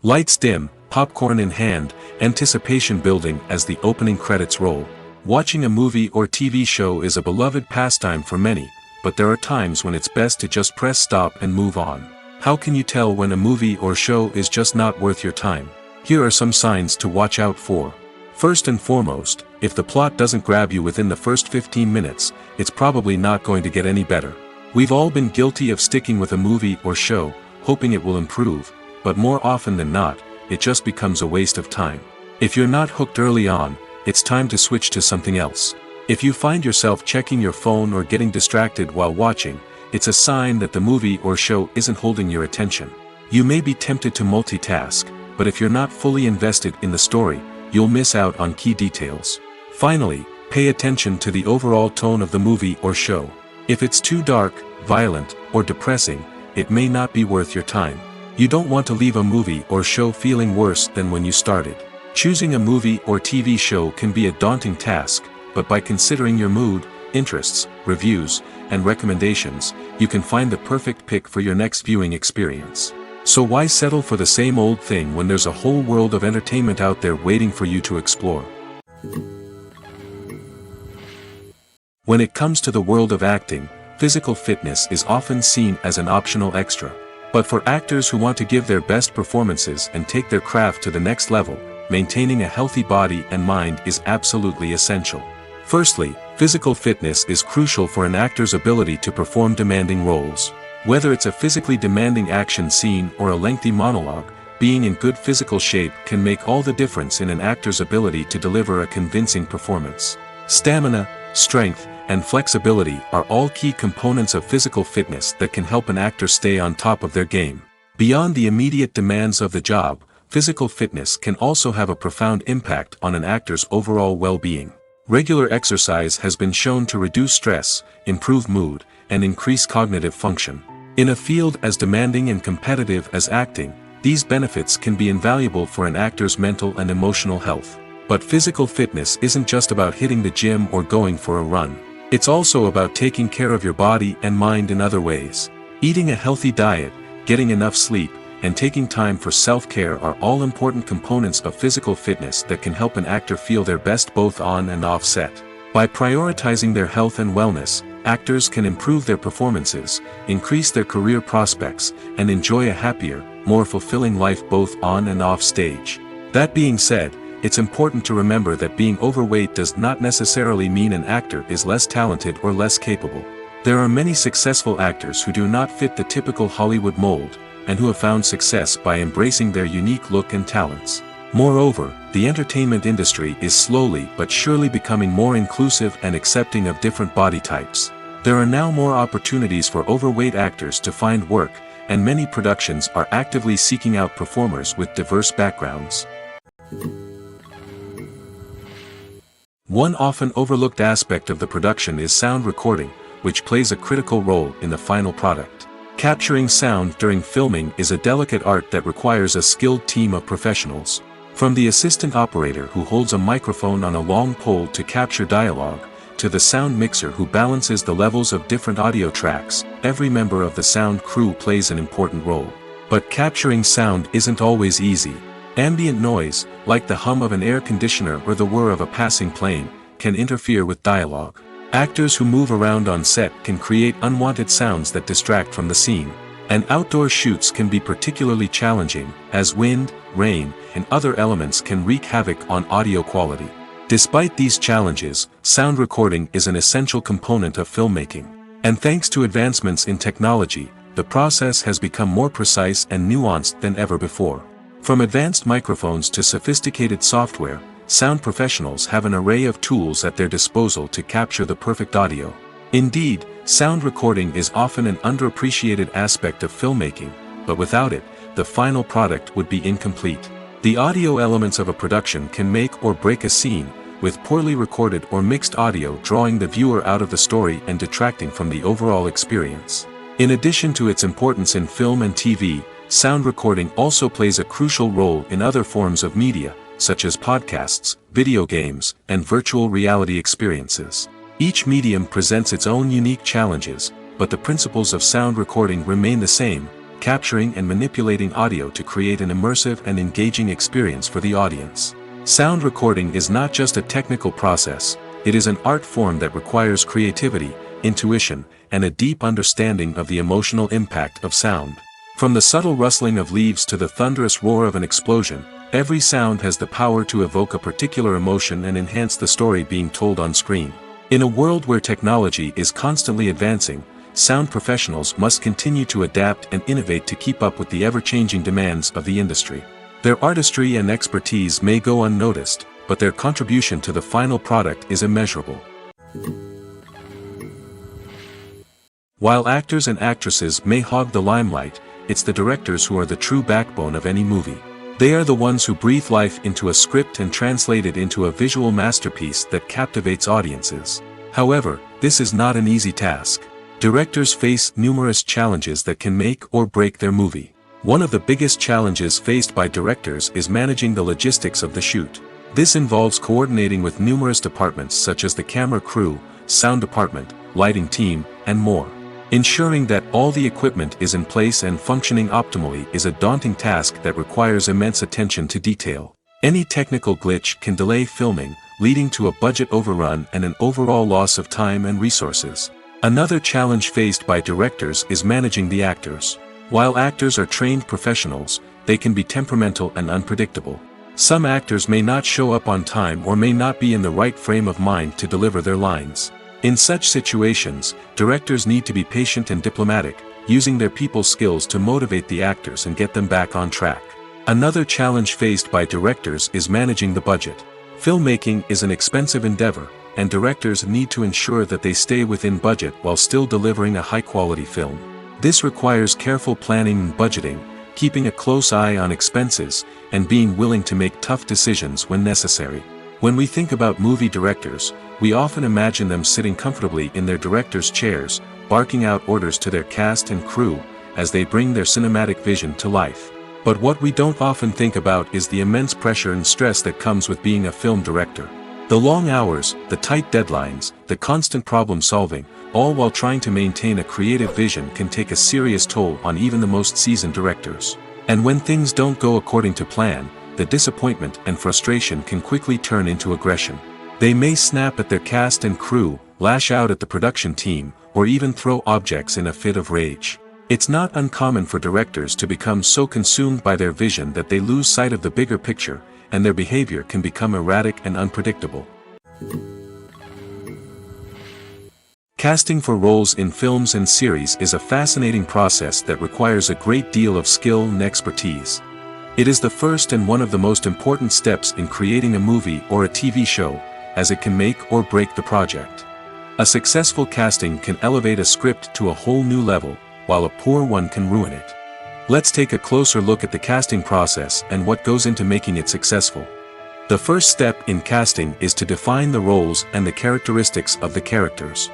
Lights dim, popcorn in hand, anticipation building as the opening credits roll. Watching a movie or TV show is a beloved pastime for many, but there are times when it's best to just press stop and move on. How can you tell when a movie or show is just not worth your time? Here are some signs to watch out for. First and foremost, if the plot doesn't grab you within the first 15 minutes, it's probably not going to get any better. We've all been guilty of sticking with a movie or show, hoping it will improve, but more often than not, it just becomes a waste of time. If you're not hooked early on, it's time to switch to something else. If you find yourself checking your phone or getting distracted while watching, it's a sign that the movie or show isn't holding your attention. You may be tempted to multitask, but if you're not fully invested in the story, you'll miss out on key details. Finally, pay attention to the overall tone of the movie or show. If it's too dark, violent, or depressing, it may not be worth your time. You don't want to leave a movie or show feeling worse than when you started. Choosing a movie or TV show can be a daunting task, but by considering your mood, interests, reviews, and recommendations, you can find the perfect pick for your next viewing experience. So why settle for the same old thing when there's a whole world of entertainment out there waiting for you to explore? When it comes to the world of acting, physical fitness is often seen as an optional extra. But for actors who want to give their best performances and take their craft to the next level, maintaining a healthy body and mind is absolutely essential. Firstly, physical fitness is crucial for an actor's ability to perform demanding roles. Whether it's a physically demanding action scene or a lengthy monologue, being in good physical shape can make all the difference in an actor's ability to deliver a convincing performance. Stamina, strength, and flexibility are all key components of physical fitness that can help an actor stay on top of their game. Beyond the immediate demands of the job, physical fitness can also have a profound impact on an actor's overall well-being. Regular exercise has been shown to reduce stress, improve mood, and increase cognitive function. In a field as demanding and competitive as acting, these benefits can be invaluable for an actor's mental and emotional health. But physical fitness isn't just about hitting the gym or going for a run. It's also about taking care of your body and mind in other ways. Eating a healthy diet, getting enough sleep, and taking time for self-care are all important components of physical fitness that can help an actor feel their best both on and off set. By prioritizing their health and wellness, actors can improve their performances, increase their career prospects, and enjoy a happier, more fulfilling life both on and off stage. That being said, it's important to remember that being overweight does not necessarily mean an actor is less talented or less capable. There are many successful actors who do not fit the typical Hollywood mold, and who have found success by embracing their unique look and talents. Moreover, the entertainment industry is slowly but surely becoming more inclusive and accepting of different body types. There are now more opportunities for overweight actors to find work, and many productions are actively seeking out performers with diverse backgrounds. One often overlooked aspect of the production is sound recording, which plays a critical role in the final product. Capturing sound during filming is a delicate art that requires a skilled team of professionals. From the assistant operator who holds a microphone on a long pole to capture dialogue, to the sound mixer who balances the levels of different audio tracks, every member of the sound crew plays an important role. But capturing sound isn't always easy. Ambient noise, like the hum of an air conditioner or the whir of a passing plane, can interfere with dialogue. Actors who move around on set can create unwanted sounds that distract from the scene. And outdoor shoots can be particularly challenging, as wind, rain, and other elements can wreak havoc on audio quality. Despite these challenges, sound recording is an essential component of filmmaking. And thanks to advancements in technology, the process has become more precise and nuanced than ever before. From advanced microphones to sophisticated software, sound professionals have an array of tools at their disposal to capture the perfect audio. Indeed, sound recording is often an underappreciated aspect of filmmaking, but without it, the final product would be incomplete. The audio elements of a production can make or break a scene, with poorly recorded or mixed audio drawing the viewer out of the story and detracting from the overall experience. In addition to its importance in film and TV, Sound recording also plays a crucial role in other forms of media, such as podcasts, video games, and virtual reality experiences. Each medium presents its own unique challenges, but the principles of sound recording remain the same, capturing and manipulating audio to create an immersive and engaging experience for the audience. Sound recording is not just a technical process, it is an art form that requires creativity, intuition, and a deep understanding of the emotional impact of sound. From the subtle rustling of leaves to the thunderous roar of an explosion, every sound has the power to evoke a particular emotion and enhance the story being told on screen. In a world where technology is constantly advancing, sound professionals must continue to adapt and innovate to keep up with the ever-changing demands of the industry. Their artistry and expertise may go unnoticed, but their contribution to the final product is immeasurable. While actors and actresses may hog the limelight, it's the directors who are the true backbone of any movie. They are the ones who breathe life into a script and translate it into a visual masterpiece that captivates audiences. However, this is not an easy task. Directors face numerous challenges that can make or break their movie. One of the biggest challenges faced by directors is managing the logistics of the shoot. This involves coordinating with numerous departments such as the camera crew, sound department, lighting team, and more. Ensuring that all the equipment is in place and functioning optimally is a daunting task that requires immense attention to detail. Any technical glitch can delay filming, leading to a budget overrun and an overall loss of time and resources. Another challenge faced by directors is managing the actors. While actors are trained professionals, they can be temperamental and unpredictable. Some actors may not show up on time or may not be in the right frame of mind to deliver their lines. In such situations, directors need to be patient and diplomatic, using their people skills to motivate the actors and get them back on track. Another challenge faced by directors is managing the budget. Filmmaking is an expensive endeavor, and directors need to ensure that they stay within budget while still delivering a high-quality film. This requires careful planning and budgeting, keeping a close eye on expenses, and being willing to make tough decisions when necessary. When we think about movie directors, we often imagine them sitting comfortably in their director's chairs, barking out orders to their cast and crew, as they bring their cinematic vision to life. But what we don't often think about is the immense pressure and stress that comes with being a film director. The long hours, the tight deadlines, the constant problem solving, all while trying to maintain a creative vision can take a serious toll on even the most seasoned directors. And when things don't go according to plan, the disappointment and frustration can quickly turn into aggression. They may snap at their cast and crew, lash out at the production team, or even throw objects in a fit of rage. It's not uncommon for directors to become so consumed by their vision that they lose sight of the bigger picture, and their behavior can become erratic and unpredictable. Casting for roles in films and series is a fascinating process that requires a great deal of skill and expertise. It is the first and one of the most important steps in creating a movie or a TV show, as it can make or break the project. A successful casting can elevate a script to a whole new level, while a poor one can ruin it. Let's take a closer look at the casting process and what goes into making it successful. The first step in casting is to define the roles and the characteristics of the characters.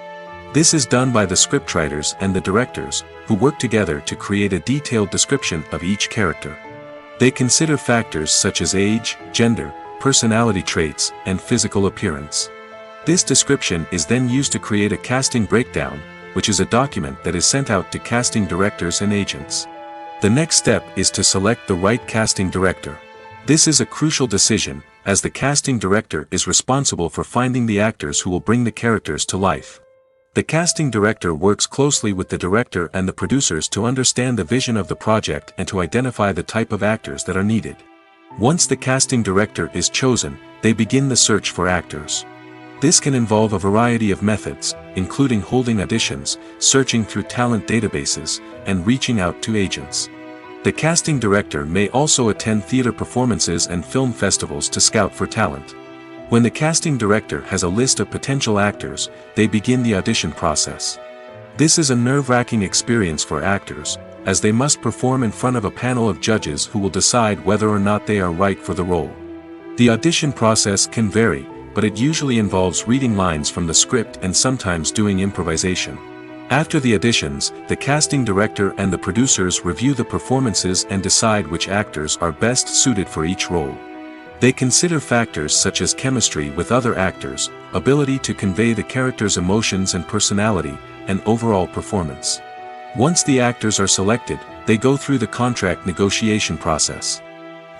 This is done by the scriptwriters and the directors, who work together to create a detailed description of each character. They consider factors such as age, gender, personality traits, and physical appearance. This description is then used to create a casting breakdown, which is a document that is sent out to casting directors and agents. The next step is to select the right casting director. This is a crucial decision, as the casting director is responsible for finding the actors who will bring the characters to life. The casting director works closely with the director and the producers to understand the vision of the project and to identify the type of actors that are needed. Once the casting director is chosen, they begin the search for actors. This can involve a variety of methods, including holding auditions, searching through talent databases, and reaching out to agents. The casting director may also attend theater performances and film festivals to scout for talent. When the casting director has a list of potential actors, they begin the audition process. This is a nerve-wracking experience for actors, as they must perform in front of a panel of judges who will decide whether or not they are right for the role. The audition process can vary, but it usually involves reading lines from the script and sometimes doing improvisation. After the auditions, the casting director and the producers review the performances and decide which actors are best suited for each role. They consider factors such as chemistry with other actors, ability to convey the character's emotions and personality, and overall performance. Once the actors are selected, they go through the contract negotiation process.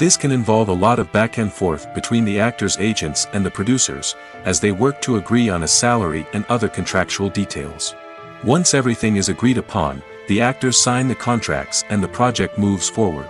This can involve a lot of back and forth between the actors' agents and the producers, as they work to agree on a salary and other contractual details. Once everything is agreed upon, the actors sign the contracts and the project moves forward.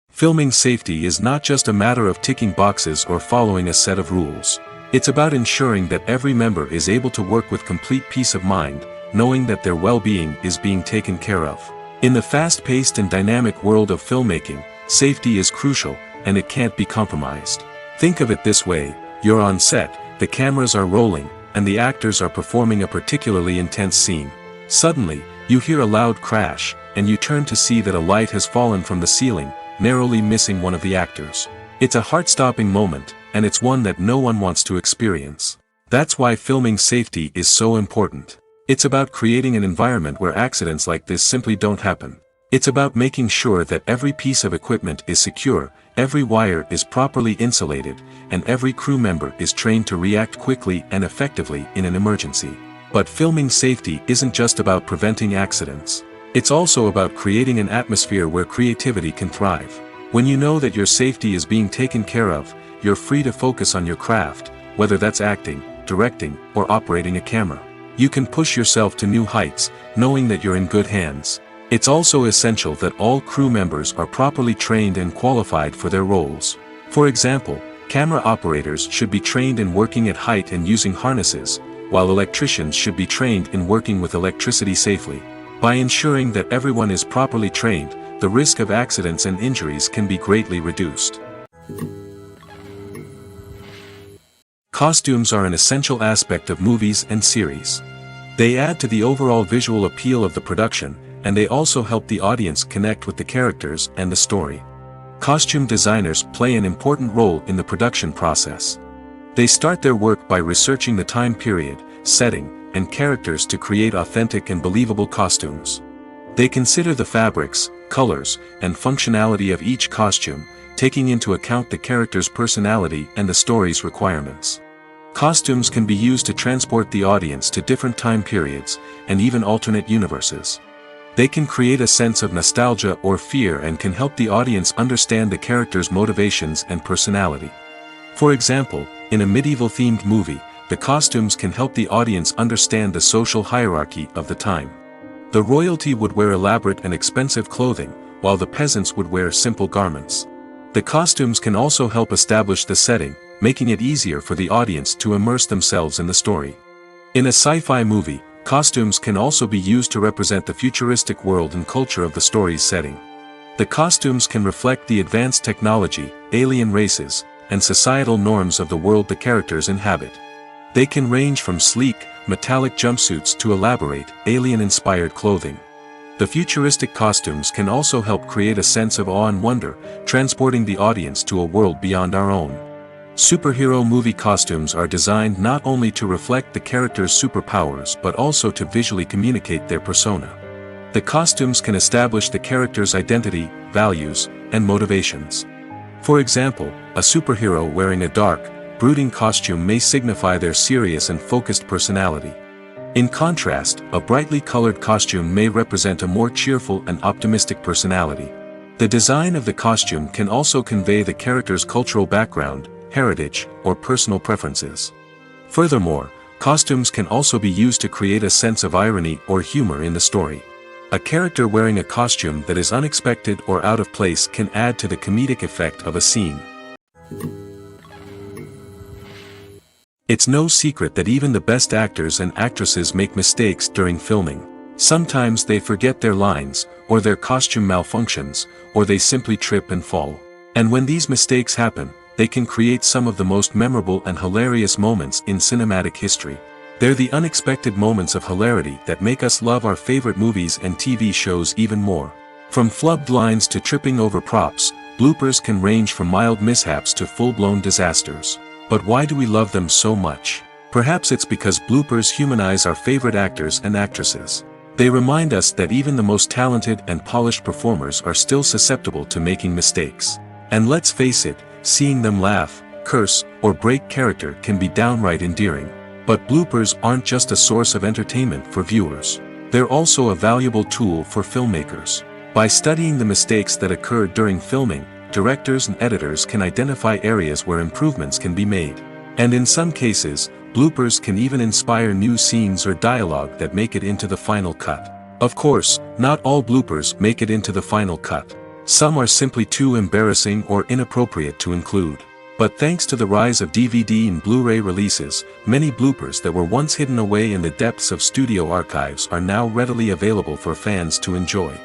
Filming safety is not just a matter of ticking boxes or following a set of rules. It's about ensuring that every member is able to work with complete peace of mind, knowing that their well-being is being taken care of. In the fast-paced and dynamic world of filmmaking, safety is crucial, and it can't be compromised. Think of it this way: you're on set, the cameras are rolling, and the actors are performing a particularly intense scene. Suddenly, you hear a loud crash, and you turn to see that a light has fallen from the ceiling, narrowly missing one of the actors. It's a heart-stopping moment, and it's one that no one wants to experience. That's why filming safety is so important. It's about creating an environment where accidents like this simply don't happen. It's about making sure that every piece of equipment is secure, every wire is properly insulated, and every crew member is trained to react quickly and effectively in an emergency. But filming safety isn't just about preventing accidents. It's also about creating an atmosphere where creativity can thrive. When you know that your safety is being taken care of, you're free to focus on your craft, whether that's acting, directing, or operating a camera. You can push yourself to new heights, knowing that you're in good hands. It's also essential that all crew members are properly trained and qualified for their roles. For example, camera operators should be trained in working at height and using harnesses, while electricians should be trained in working with electricity safely. By ensuring that everyone is properly trained, the risk of accidents and injuries can be greatly reduced. Costumes are an essential aspect of movies and series. They add to the overall visual appeal of the production, and they also help the audience connect with the characters and the story. Costume designers play an important role in the production process. They start their work by researching the time period, setting, and characters to create authentic and believable costumes. They consider the fabrics, colors, and functionality of each costume, taking into account the character's personality and the story's requirements. Costumes can be used to transport the audience to different time periods, and even alternate universes. They can create a sense of nostalgia or fear and can help the audience understand the character's motivations and personality. For example, in a medieval-themed movie, the costumes can help the audience understand the social hierarchy of the time. The royalty would wear elaborate and expensive clothing, while the peasants would wear simple garments. The costumes can also help establish the setting, making it easier for the audience to immerse themselves in the story. In a sci-fi movie, costumes can also be used to represent the futuristic world and culture of the story's setting. The costumes can reflect the advanced technology, alien races, and societal norms of the world the characters inhabit. They can range from sleek, metallic jumpsuits to elaborate, alien-inspired clothing. The futuristic costumes can also help create a sense of awe and wonder, transporting the audience to a world beyond our own. Superhero movie costumes are designed not only to reflect the character's superpowers but also to visually communicate their persona. The costumes can establish the character's identity, values, and motivations. For example, a superhero wearing a dark, brooding costume may signify their serious and focused personality. In contrast, a brightly colored costume may represent a more cheerful and optimistic personality. The design of the costume can also convey the character's cultural background, heritage, or personal preferences. Furthermore, costumes can also be used to create a sense of irony or humor in the story. A character wearing a costume that is unexpected or out of place can add to the comedic effect of a scene. It's no secret that even the best actors and actresses make mistakes during filming. Sometimes they forget their lines, or their costume malfunctions, or they simply trip and fall. And when these mistakes happen, they can create some of the most memorable and hilarious moments in cinematic history. They're the unexpected moments of hilarity that make us love our favorite movies and TV shows even more. From flubbed lines to tripping over props, bloopers can range from mild mishaps to full-blown disasters. But why do we love them so much? Perhaps it's because bloopers humanize our favorite actors and actresses. They remind us that even the most talented and polished performers are still susceptible to making mistakes. And let's face it, seeing them laugh, curse, or break character can be downright endearing. But bloopers aren't just a source of entertainment for viewers. They're also a valuable tool for filmmakers. By studying the mistakes that occurred during filming, directors and editors can identify areas where improvements can be made. And in some cases, bloopers can even inspire new scenes or dialogue that make it into the final cut. Of course, not all bloopers make it into the final cut. Some are simply too embarrassing or inappropriate to include. But thanks to the rise of DVD and Blu-ray releases, many bloopers that were once hidden away in the depths of studio archives are now readily available for fans to enjoy.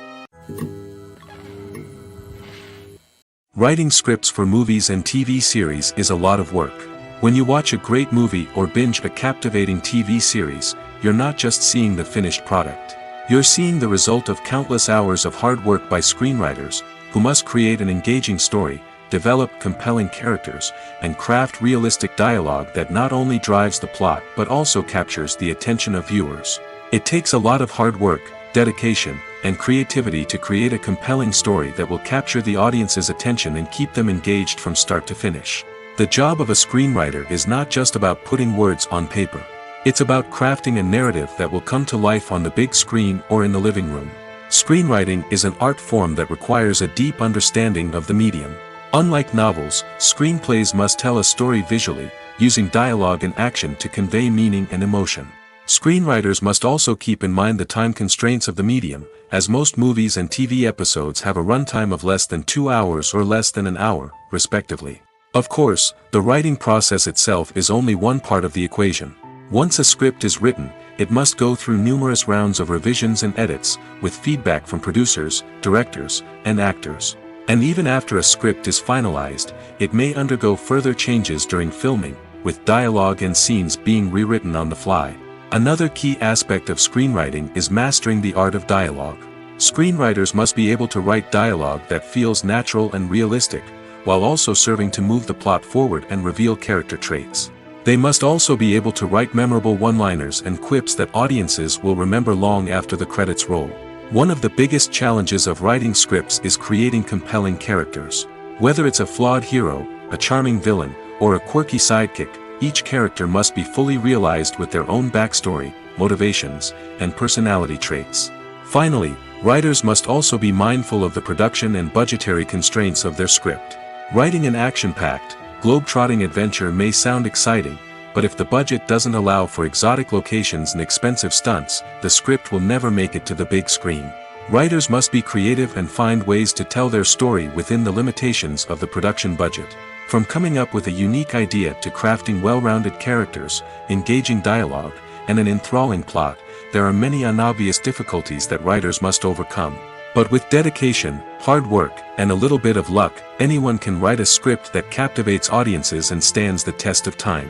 Writing scripts for movies and TV series is a lot of work. When you watch a great movie or binge a captivating TV series, you're not just seeing the finished product. You're seeing the result of countless hours of hard work by screenwriters, who must create an engaging story, develop compelling characters, and craft realistic dialogue that not only drives the plot but also captures the attention of viewers. It takes a lot of hard work, dedication, and creativity to create a compelling story that will capture the audience's attention and keep them engaged from start to finish. The job of a screenwriter is not just about putting words on paper. It's about crafting a narrative that will come to life on the big screen or in the living room. Screenwriting is an art form that requires a deep understanding of the medium. Unlike novels, screenplays must tell a story visually, using dialogue and action to convey meaning and emotion. Screenwriters must also keep in mind the time constraints of the medium, as most movies and TV episodes have a runtime of less than 2 hours or less than an hour, respectively. Of course, the writing process itself is only one part of the equation. Once a script is written, it must go through numerous rounds of revisions and edits, with feedback from producers, directors, and actors. And even after a script is finalized, it may undergo further changes during filming, with dialogue and scenes being rewritten on the fly. Another key aspect of screenwriting is mastering the art of dialogue. Screenwriters must be able to write dialogue that feels natural and realistic, while also serving to move the plot forward and reveal character traits. They must also be able to write memorable one-liners and quips that audiences will remember long after the credits roll. One of the biggest challenges of writing scripts is creating compelling characters. Whether it's a flawed hero, a charming villain, or a quirky sidekick, each character must be fully realized with their own backstory, motivations, and personality traits. Finally, writers must also be mindful of the production and budgetary constraints of their script. Writing an action-packed, globe-trotting adventure may sound exciting, but if the budget doesn't allow for exotic locations and expensive stunts, the script will never make it to the big screen. Writers must be creative and find ways to tell their story within the limitations of the production budget. From coming up with a unique idea to crafting well-rounded characters, engaging dialogue, and an enthralling plot, there are many unobvious difficulties that writers must overcome. But with dedication, hard work, and a little bit of luck, anyone can write a script that captivates audiences and stands the test of time.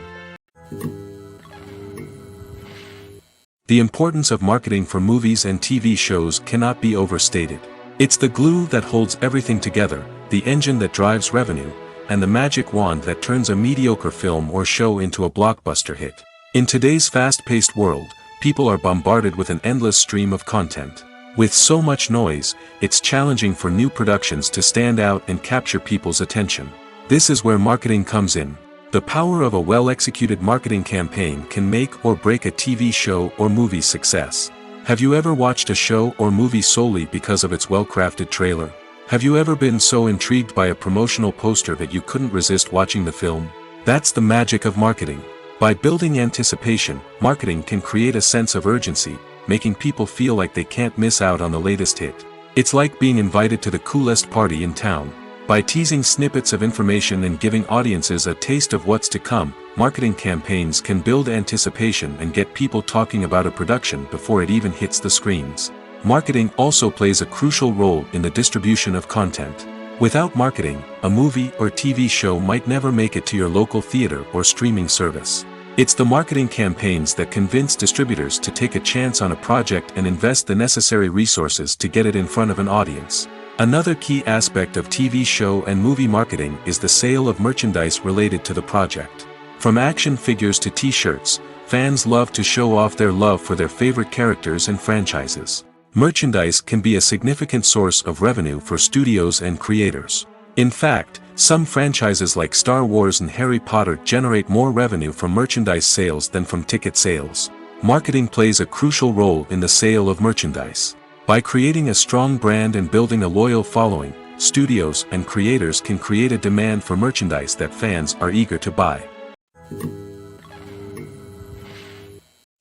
The importance of marketing for movies and TV shows cannot be overstated. It's the glue that holds everything together, the engine that drives revenue, and the magic wand that turns a mediocre film or show into a blockbuster hit. In today's fast-paced world, people are bombarded with an endless stream of content. With so much noise, it's challenging for new productions to stand out and capture people's attention. This is where marketing comes in. The power of a well-executed marketing campaign can make or break a TV show or movie's success. Have you ever watched a show or movie solely because of its well-crafted trailer? Have you ever been so intrigued by a promotional poster that you couldn't resist watching the film? That's the magic of marketing. By building anticipation, marketing can create a sense of urgency, making people feel like they can't miss out on the latest hit. It's like being invited to the coolest party in town. By teasing snippets of information and giving audiences a taste of what's to come, marketing campaigns can build anticipation and get people talking about a production before it even hits the screens. Marketing also plays a crucial role in the distribution of content. Without marketing, a movie or TV show might never make it to your local theater or streaming service. It's the marketing campaigns that convince distributors to take a chance on a project and invest the necessary resources to get it in front of an audience. Another key aspect of TV show and movie marketing is the sale of merchandise related to the project. From action figures to t-shirts, fans love to show off their love for their favorite characters and franchises. Merchandise can be a significant source of revenue for studios and creators. In fact, some franchises like Star Wars and Harry Potter generate more revenue from merchandise sales than from ticket sales. Marketing plays a crucial role in the sale of merchandise. By creating a strong brand and building a loyal following, studios and creators can create a demand for merchandise that fans are eager to buy.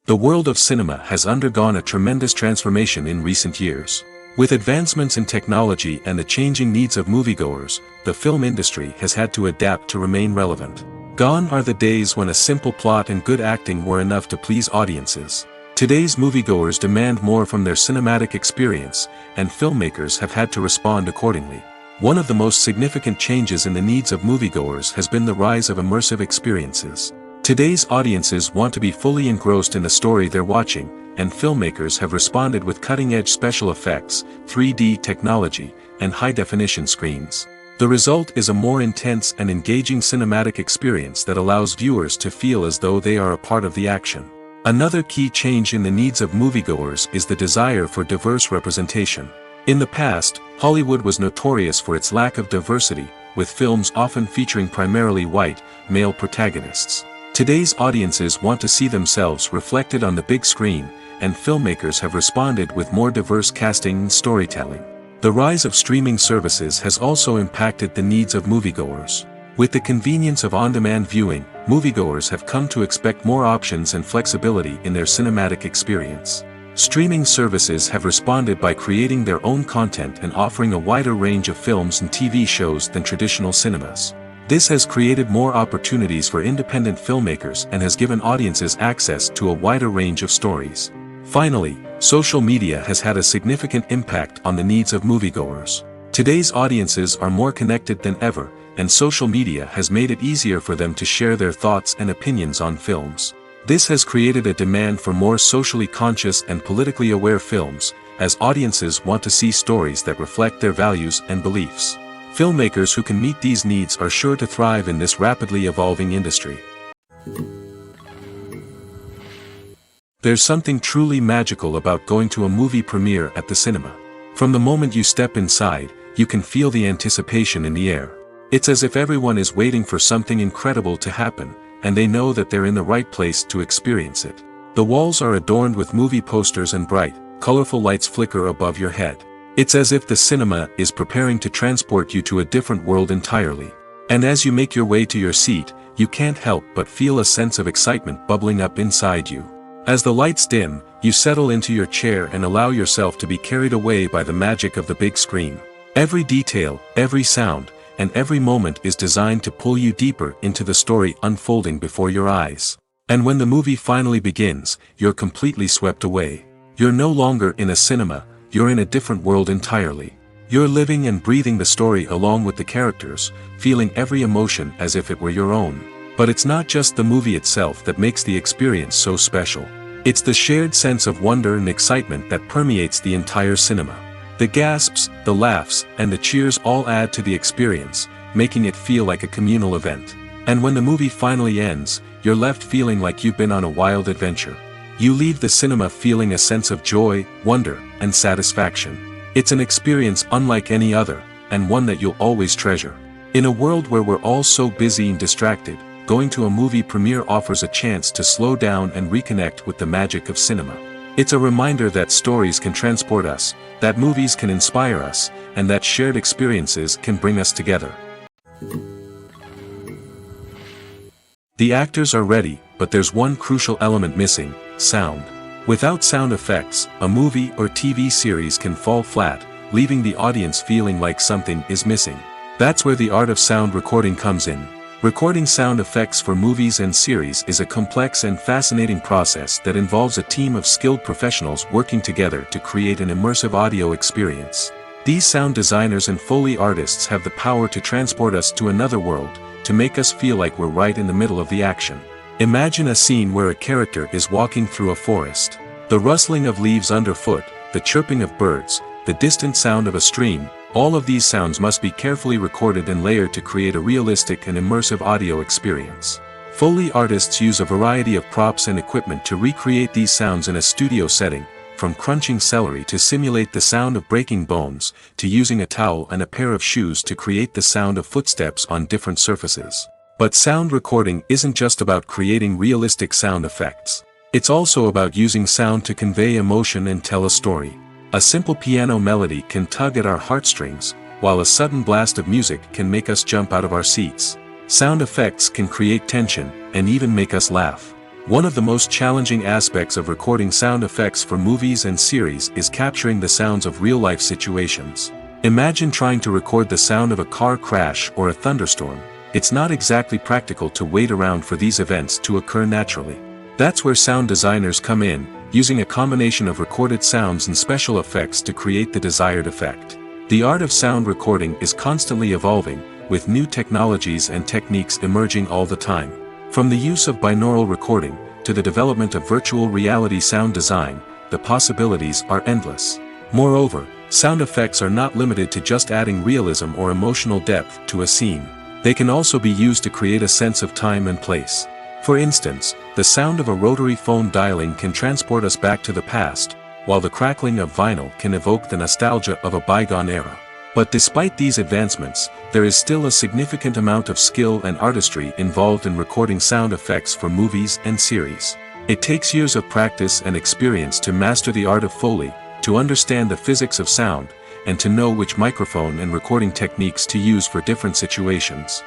The world of cinema has undergone a tremendous transformation in recent years. With advancements in technology and the changing needs of moviegoers, the film industry has had to adapt to remain relevant. Gone are the days when a simple plot and good acting were enough to please audiences. Today's moviegoers demand more from their cinematic experience, and filmmakers have had to respond accordingly. One of the most significant changes in the needs of moviegoers has been the rise of immersive experiences. Today's audiences want to be fully engrossed in the story they're watching, and filmmakers have responded with cutting-edge special effects, 3D technology, and high-definition screens. The result is a more intense and engaging cinematic experience that allows viewers to feel as though they are a part of the action. Another key change in the needs of moviegoers is the desire for diverse representation. In the past, Hollywood was notorious for its lack of diversity, with films often featuring primarily white, male protagonists. Today's audiences want to see themselves reflected on the big screen, and filmmakers have responded with more diverse casting and storytelling. The rise of streaming services has also impacted the needs of moviegoers. With the convenience of on-demand viewing, moviegoers have come to expect more options and flexibility in their cinematic experience. Streaming services have responded by creating their own content and offering a wider range of films and TV shows than traditional cinemas. This has created more opportunities for independent filmmakers and has given audiences access to a wider range of stories. Finally, social media has had a significant impact on the needs of moviegoers. Today's audiences are more connected than ever, and social media has made it easier for them to share their thoughts and opinions on films. This has created a demand for more socially conscious and politically aware films, as audiences want to see stories that reflect their values and beliefs. Filmmakers who can meet these needs are sure to thrive in this rapidly evolving industry. There's something truly magical about going to a movie premiere at the cinema. From the moment you step inside, you can feel the anticipation in the air. It's as if everyone is waiting for something incredible to happen, and they know that they're in the right place to experience it. The walls are adorned with movie posters and bright, colorful lights flicker above your head. It's as if the cinema is preparing to transport you to a different world entirely. And as you make your way to your seat, you can't help but feel a sense of excitement bubbling up inside you. As the lights dim, you settle into your chair and allow yourself to be carried away by the magic of the big screen. Every detail, every sound, and every moment is designed to pull you deeper into the story unfolding before your eyes. And when the movie finally begins, you're completely swept away. You're no longer in a cinema, you're in a different world entirely. You're living and breathing the story along with the characters, feeling every emotion as if it were your own. But it's not just the movie itself that makes the experience so special. It's the shared sense of wonder and excitement that permeates the entire cinema. The gasps, the laughs, and the cheers all add to the experience, making it feel like a communal event. And when the movie finally ends, you're left feeling like you've been on a wild adventure. You leave the cinema feeling a sense of joy, wonder, and satisfaction. It's an experience unlike any other, and one that you'll always treasure. In a world where we're all so busy and distracted, going to a movie premiere offers a chance to slow down and reconnect with the magic of cinema. It's a reminder that stories can transport us, that movies can inspire us, and that shared experiences can bring us together. The actors are ready, but there's one crucial element missing: sound. Without sound effects, a movie or TV series can fall flat, leaving the audience feeling like something is missing. That's where the art of sound recording comes in. Recording sound effects for movies and series is a complex and fascinating process that involves a team of skilled professionals working together to create an immersive audio experience. These sound designers and Foley artists have the power to transport us to another world, to make us feel like we're right in the middle of the action. Imagine a scene where a character is walking through a forest. The rustling of leaves underfoot, the chirping of birds, the distant sound of a stream, all of these sounds must be carefully recorded and layered to create a realistic and immersive audio experience. Foley artists use a variety of props and equipment to recreate these sounds in a studio setting, from crunching celery to simulate the sound of breaking bones, to using a towel and a pair of shoes to create the sound of footsteps on different surfaces. But sound recording isn't just about creating realistic sound effects. It's also about using sound to convey emotion and tell a story. A simple piano melody can tug at our heartstrings, while a sudden blast of music can make us jump out of our seats. Sound effects can create tension, and even make us laugh. One of the most challenging aspects of recording sound effects for movies and series is capturing the sounds of real-life situations. Imagine trying to record the sound of a car crash or a thunderstorm. It's not exactly practical to wait around for these events to occur naturally. That's where sound designers come in, using a combination of recorded sounds and special effects to create the desired effect. The art of sound recording is constantly evolving, with new technologies and techniques emerging all the time. From the use of binaural recording, to the development of virtual reality sound design, the possibilities are endless. Moreover, sound effects are not limited to just adding realism or emotional depth to a scene. They can also be used to create a sense of time and place. For instance, the sound of a rotary phone dialing can transport us back to the past, while the crackling of vinyl can evoke the nostalgia of a bygone era. But despite these advancements, there is still a significant amount of skill and artistry involved in recording sound effects for movies and series. It takes years of practice and experience to master the art of Foley, to understand the physics of sound, and to know which microphone and recording techniques to use for different situations.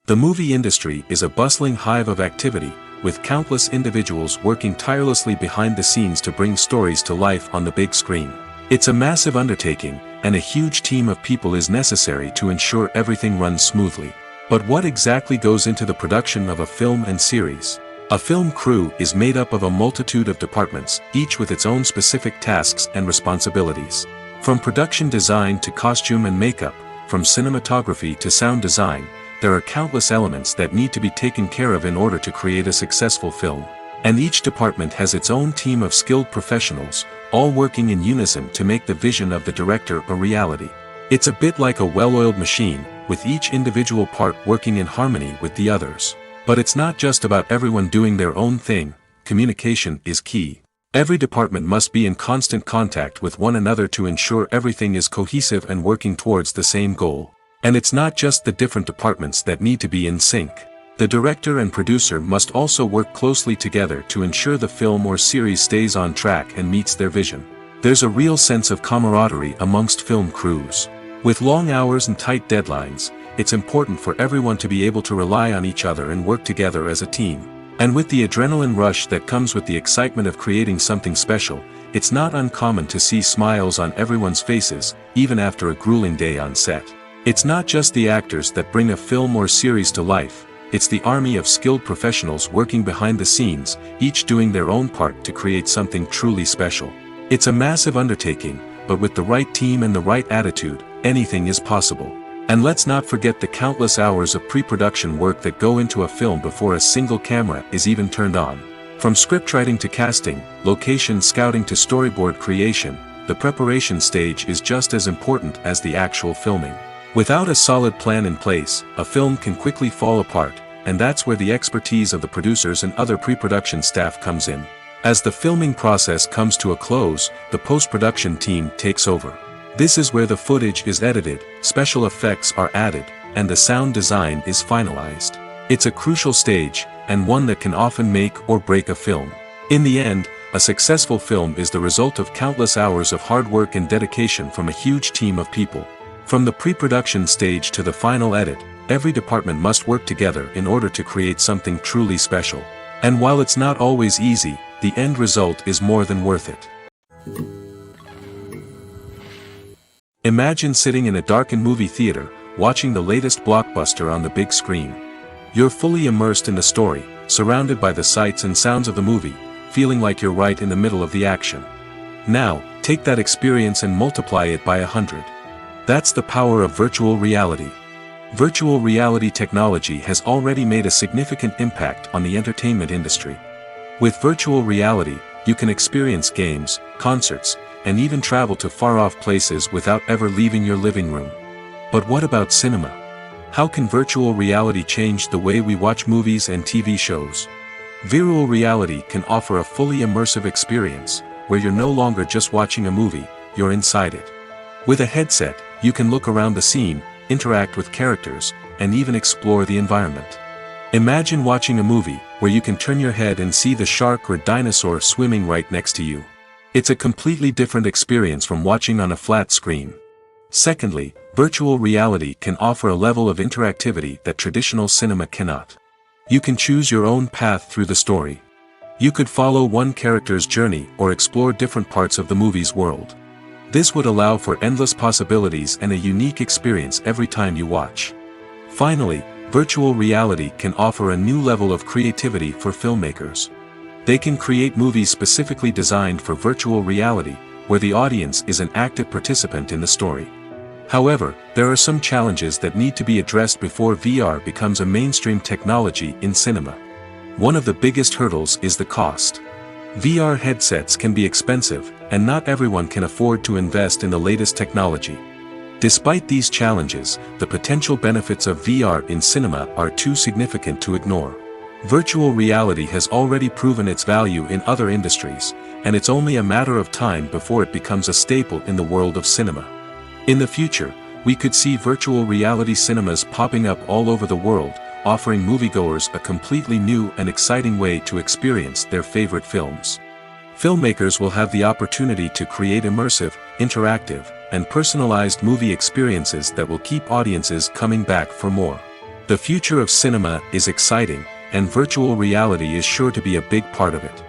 The movie industry is a bustling hive of activity, with countless individuals working tirelessly behind the scenes to bring stories to life on the big screen. It's a massive undertaking, and a huge team of people is necessary to ensure everything runs smoothly. But what exactly goes into the production of a film and series? A film crew is made up of a multitude of departments, each with its own specific tasks and responsibilities. From production design to costume and makeup, from cinematography to sound design, there are countless elements that need to be taken care of in order to create a successful film. And each department has its own team of skilled professionals, all working in unison to make the vision of the director a reality. It's a bit like a well-oiled machine, with each individual part working in harmony with the others. But it's not just about everyone doing their own thing. Communication is key. Every department must be in constant contact with one another to ensure everything is cohesive and working towards the same goal. And it's not just the different departments that need to be in sync. The director and producer must also work closely together to ensure the film or series stays on track and meets their vision. There's a real sense of camaraderie amongst film crews. With long hours and tight deadlines, it's important for everyone to be able to rely on each other and work together as a team. And with the adrenaline rush that comes with the excitement of creating something special, it's not uncommon to see smiles on everyone's faces, even after a grueling day on set. It's not just the actors that bring a film or series to life, it's the army of skilled professionals working behind the scenes, each doing their own part to create something truly special. It's a massive undertaking, but with the right team and the right attitude, anything is possible. And let's not forget the countless hours of pre-production work that go into a film before a single camera is even turned on. From scriptwriting to casting, location scouting to storyboard creation, the preparation stage is just as important as the actual filming. Without a solid plan in place, a film can quickly fall apart, and that's where the expertise of the producers and other pre-production staff comes in. As the filming process comes to a close, the post-production team takes over. This is where the footage is edited, special effects are added, and the sound design is finalized. It's a crucial stage, and one that can often make or break a film. In the end, a successful film is the result of countless hours of hard work and dedication from a huge team of people. From the pre-production stage to the final edit, every department must work together in order to create something truly special. And while it's not always easy, the end result is more than worth it. Imagine sitting in a darkened movie theater, watching the latest blockbuster on the big screen. You're fully immersed in the story, surrounded by the sights and sounds of the movie, feeling like you're right in the middle of the action. Now, take that experience and multiply it by 100. That's the power of virtual reality. Virtual reality technology has already made a significant impact on the entertainment industry. With virtual reality, you can experience games, concerts, and even travel to far-off places without ever leaving your living room. But what about cinema? How can virtual reality change the way we watch movies and TV shows? Virtual reality can offer a fully immersive experience, where you're no longer just watching a movie, you're inside it. With a headset, you can look around the scene, interact with characters, and even explore the environment. Imagine watching a movie, where you can turn your head and see the shark or dinosaur swimming right next to you. It's a completely different experience from watching on a flat screen. Secondly, virtual reality can offer a level of interactivity that traditional cinema cannot. You can choose your own path through the story. You could follow one character's journey or explore different parts of the movie's world. This would allow for endless possibilities and a unique experience every time you watch. Finally, virtual reality can offer a new level of creativity for filmmakers. They can create movies specifically designed for virtual reality, where the audience is an active participant in the story. However, there are some challenges that need to be addressed before VR becomes a mainstream technology in cinema. One of the biggest hurdles is the cost. VR headsets can be expensive, and not everyone can afford to invest in the latest technology. Despite these challenges, the potential benefits of VR in cinema are too significant to ignore. Virtual reality has already proven its value in other industries, and it's only a matter of time before it becomes a staple in the world of cinema. In the future, we could see virtual reality cinemas popping up all over the world, offering moviegoers a completely new and exciting way to experience their favorite films. Filmmakers will have the opportunity to create immersive, interactive, and personalized movie experiences that will keep audiences coming back for more. The future of cinema is exciting, and virtual reality is sure to be a big part of it.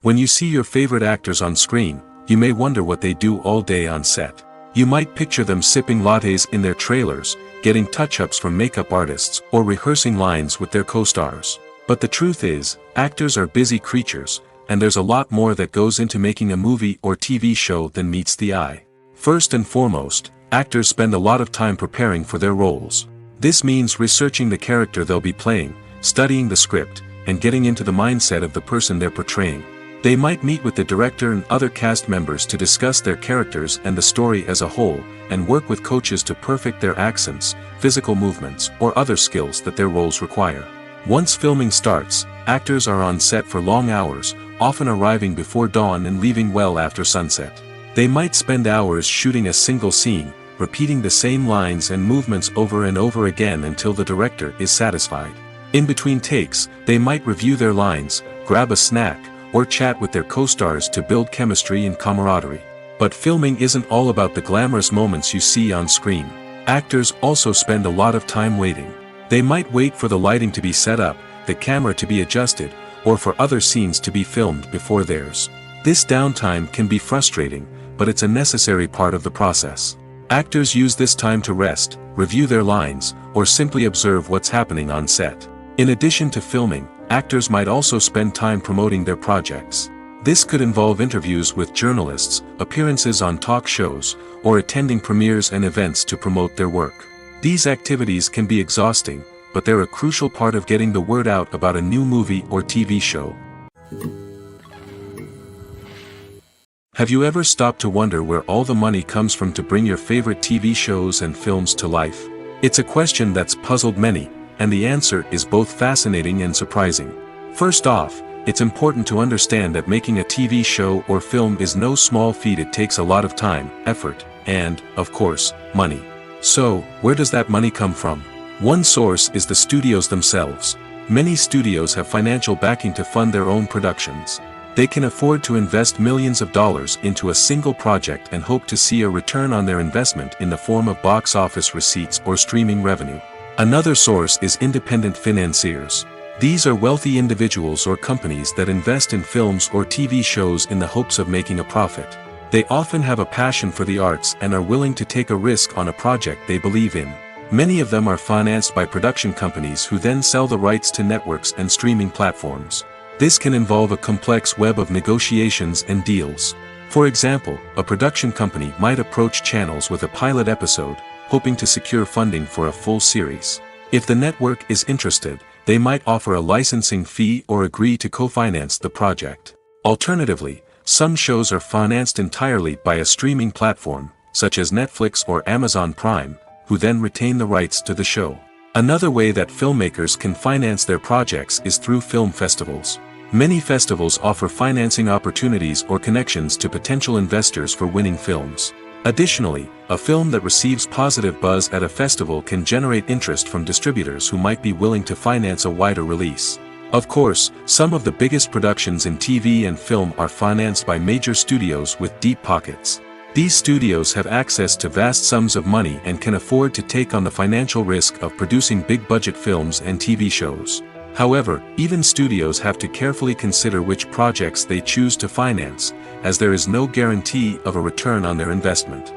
When you see your favorite actors on screen, you may wonder what they do all day on set. You might picture them sipping lattes in their trailers, getting touch-ups from makeup artists, or rehearsing lines with their co-stars. But the truth is, actors are busy creatures, and there's a lot more that goes into making a movie or TV show than meets the eye. First and foremost, actors spend a lot of time preparing for their roles. This means researching the character they'll be playing, studying the script, and getting into the mindset of the person they're portraying. They might meet with the director and other cast members to discuss their characters and the story as a whole, and work with coaches to perfect their accents, physical movements, or other skills that their roles require. Once filming starts, actors are on set for long hours, often arriving before dawn and leaving well after sunset. They might spend hours shooting a single scene, repeating the same lines and movements over and over again until the director is satisfied. In between takes, they might review their lines, grab a snack, or chat with their co-stars to build chemistry and camaraderie. But filming isn't all about the glamorous moments you see on screen. Actors also spend a lot of time waiting. They might wait for the lighting to be set up, the camera to be adjusted, or for other scenes to be filmed before theirs. This downtime can be frustrating, but it's a necessary part of the process. Actors use this time to rest, review their lines, or simply observe what's happening on set. In addition to filming, actors might also spend time promoting their projects. This could involve interviews with journalists, appearances on talk shows, or attending premieres and events to promote their work. These activities can be exhausting, but they're a crucial part of getting the word out about a new movie or TV show. Have you ever stopped to wonder where all the money comes from to bring your favorite TV shows and films to life? It's a question that's puzzled many, and the answer is both fascinating and surprising. First off, it's important to understand that making a TV show or film is no small feat. It takes a lot of time, effort, and, of course, money. So, where does that money come from? One source is the studios themselves. Many studios have financial backing to fund their own productions. They can afford to invest millions of dollars into a single project and hope to see a return on their investment in the form of box office receipts or streaming revenue. Another source is independent financiers. These are wealthy individuals or companies that invest in films or TV shows in the hopes of making a profit. They often have a passion for the arts and are willing to take a risk on a project they believe in. Many of them are financed by production companies who then sell the rights to networks and streaming platforms. This can involve a complex web of negotiations and deals. For example, a production company might approach channels with a pilot episode, hoping to secure funding for a full series. If the network is interested, they might offer a licensing fee or agree to co-finance the project. Alternatively, some shows are financed entirely by a streaming platform, such as Netflix or Amazon Prime, who then retain the rights to the show. Another way that filmmakers can finance their projects is through film festivals. Many festivals offer financing opportunities or connections to potential investors for winning films. Additionally, a film that receives positive buzz at a festival can generate interest from distributors who might be willing to finance a wider release. Of course, some of the biggest productions in TV and film are financed by major studios with deep pockets. These studios have access to vast sums of money and can afford to take on the financial risk of producing big-budget films and TV shows. However, even studios have to carefully consider which projects they choose to finance, as there is no guarantee of a return on their investment.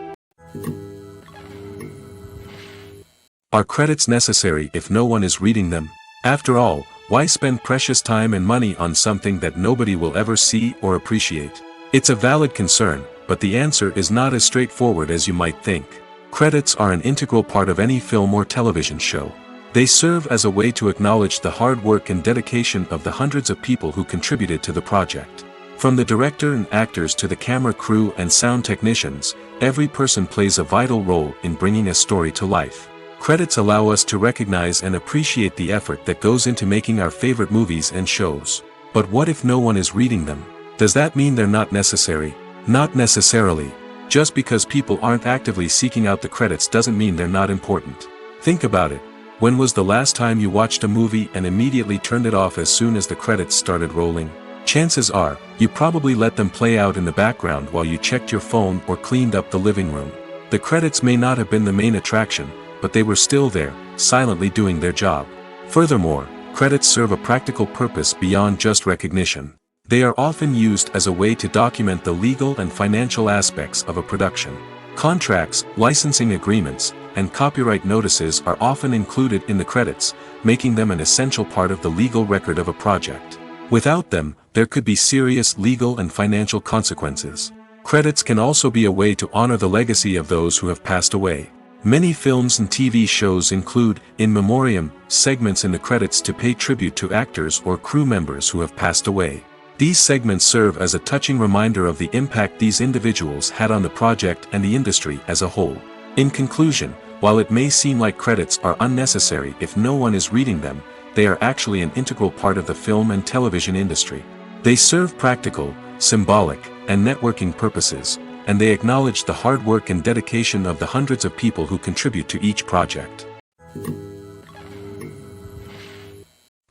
Are credits necessary if no one is reading them? After all, why spend precious time and money on something that nobody will ever see or appreciate? It's a valid concern, but the answer is not as straightforward as you might think. Credits are an integral part of any film or television show. They serve as a way to acknowledge the hard work and dedication of the hundreds of people who contributed to the project. From the director and actors to the camera crew and sound technicians, every person plays a vital role in bringing a story to life. Credits allow us to recognize and appreciate the effort that goes into making our favorite movies and shows. But what if no one is reading them? Does that mean they're not necessary? Not necessarily. Just because people aren't actively seeking out the credits doesn't mean they're not important. Think about it. When was the last time you watched a movie and immediately turned it off as soon as the credits started rolling? Chances are, you probably let them play out in the background while you checked your phone or cleaned up the living room. The credits may not have been the main attraction, but they were still there, silently doing their job. Furthermore, credits serve a practical purpose beyond just recognition. They are often used as a way to document the legal and financial aspects of a production. Contracts, licensing agreements, and copyright notices are often included in the credits, making them an essential part of the legal record of a project. Without them, there could be serious legal and financial consequences. Credits can also be a way to honor the legacy of those who have passed away. Many films and TV shows include, in memoriam, segments in the credits to pay tribute to actors or crew members who have passed away. These segments serve as a touching reminder of the impact these individuals had on the project and the industry as a whole. In conclusion, while it may seem like credits are unnecessary if no one is reading them, they are actually an integral part of the film and television industry. They serve practical, symbolic, and networking purposes, and they acknowledge the hard work and dedication of the hundreds of people who contribute to each project.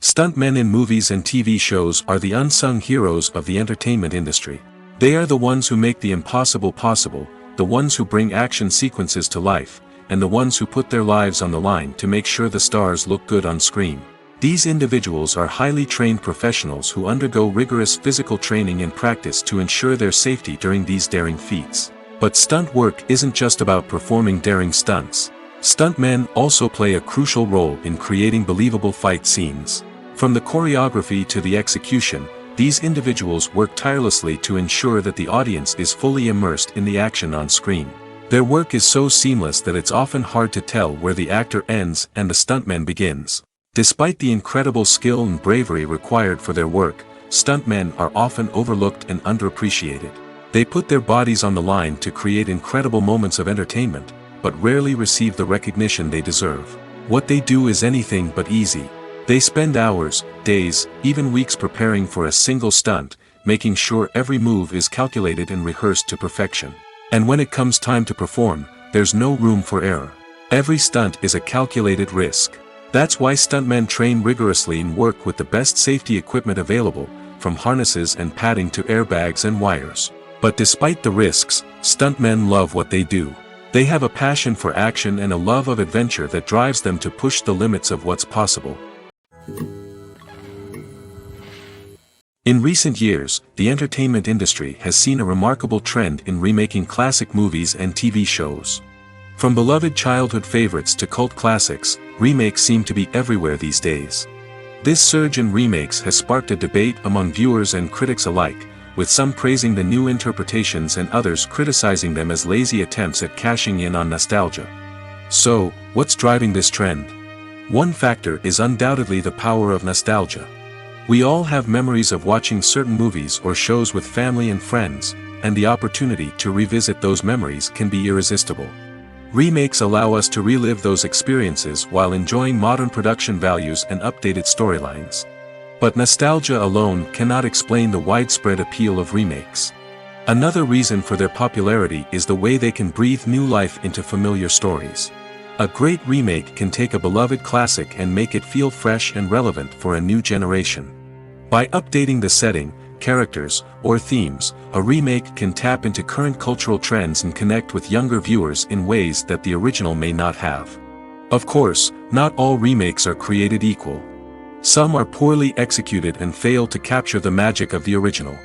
Stuntmen in movies and TV shows are the unsung heroes of the entertainment industry. They are the ones who make the impossible possible, the ones who bring action sequences to life, and the ones who put their lives on the line to make sure the stars look good on screen. These individuals are highly trained professionals who undergo rigorous physical training and practice to ensure their safety during these daring feats. But stunt work isn't just about performing daring stunts. Stuntmen also play a crucial role in creating believable fight scenes. From the choreography to the execution, these individuals work tirelessly to ensure that the audience is fully immersed in the action on screen. Their work is so seamless that it's often hard to tell where the actor ends and the stuntman begins. Despite the incredible skill and bravery required for their work, stuntmen are often overlooked and underappreciated. They put their bodies on the line to create incredible moments of entertainment, but rarely receive the recognition they deserve. What they do is anything but easy. They spend hours, days, even weeks preparing for a single stunt, making sure every move is calculated and rehearsed to perfection. And when it comes time to perform, there's no room for error. Every stunt is a calculated risk. That's why stuntmen train rigorously and work with the best safety equipment available, from harnesses and padding to airbags and wires. But despite the risks, stuntmen love what they do. They have a passion for action and a love of adventure that drives them to push the limits of what's possible. In recent years, the entertainment industry has seen a remarkable trend in remaking classic movies and TV shows. From beloved childhood favorites to cult classics, remakes seem to be everywhere these days. This surge in remakes has sparked a debate among viewers and critics alike, with some praising the new interpretations and others criticizing them as lazy attempts at cashing in on nostalgia. So, what's driving this trend? One factor is undoubtedly the power of nostalgia. We all have memories of watching certain movies or shows with family and friends, and the opportunity to revisit those memories can be irresistible. Remakes allow us to relive those experiences while enjoying modern production values and updated storylines. But nostalgia alone cannot explain the widespread appeal of remakes. Another reason for their popularity is the way they can breathe new life into familiar stories. A great remake can take a beloved classic and make it feel fresh and relevant for a new generation. By updating the setting, characters, or themes, a remake can tap into current cultural trends and connect with younger viewers in ways that the original may not have. Of course, not all remakes are created equal. Some are poorly executed and fail to capture the magic of the original.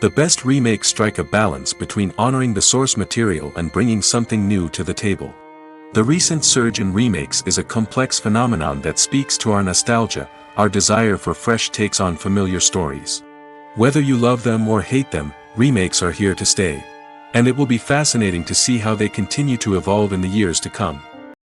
The best remakes strike a balance between honoring the source material and bringing something new to the table. The recent surge in remakes is a complex phenomenon that speaks to our nostalgia, our desire for fresh takes on familiar stories. Whether you love them or hate them, remakes are here to stay. And it will be fascinating to see how they continue to evolve in the years to come.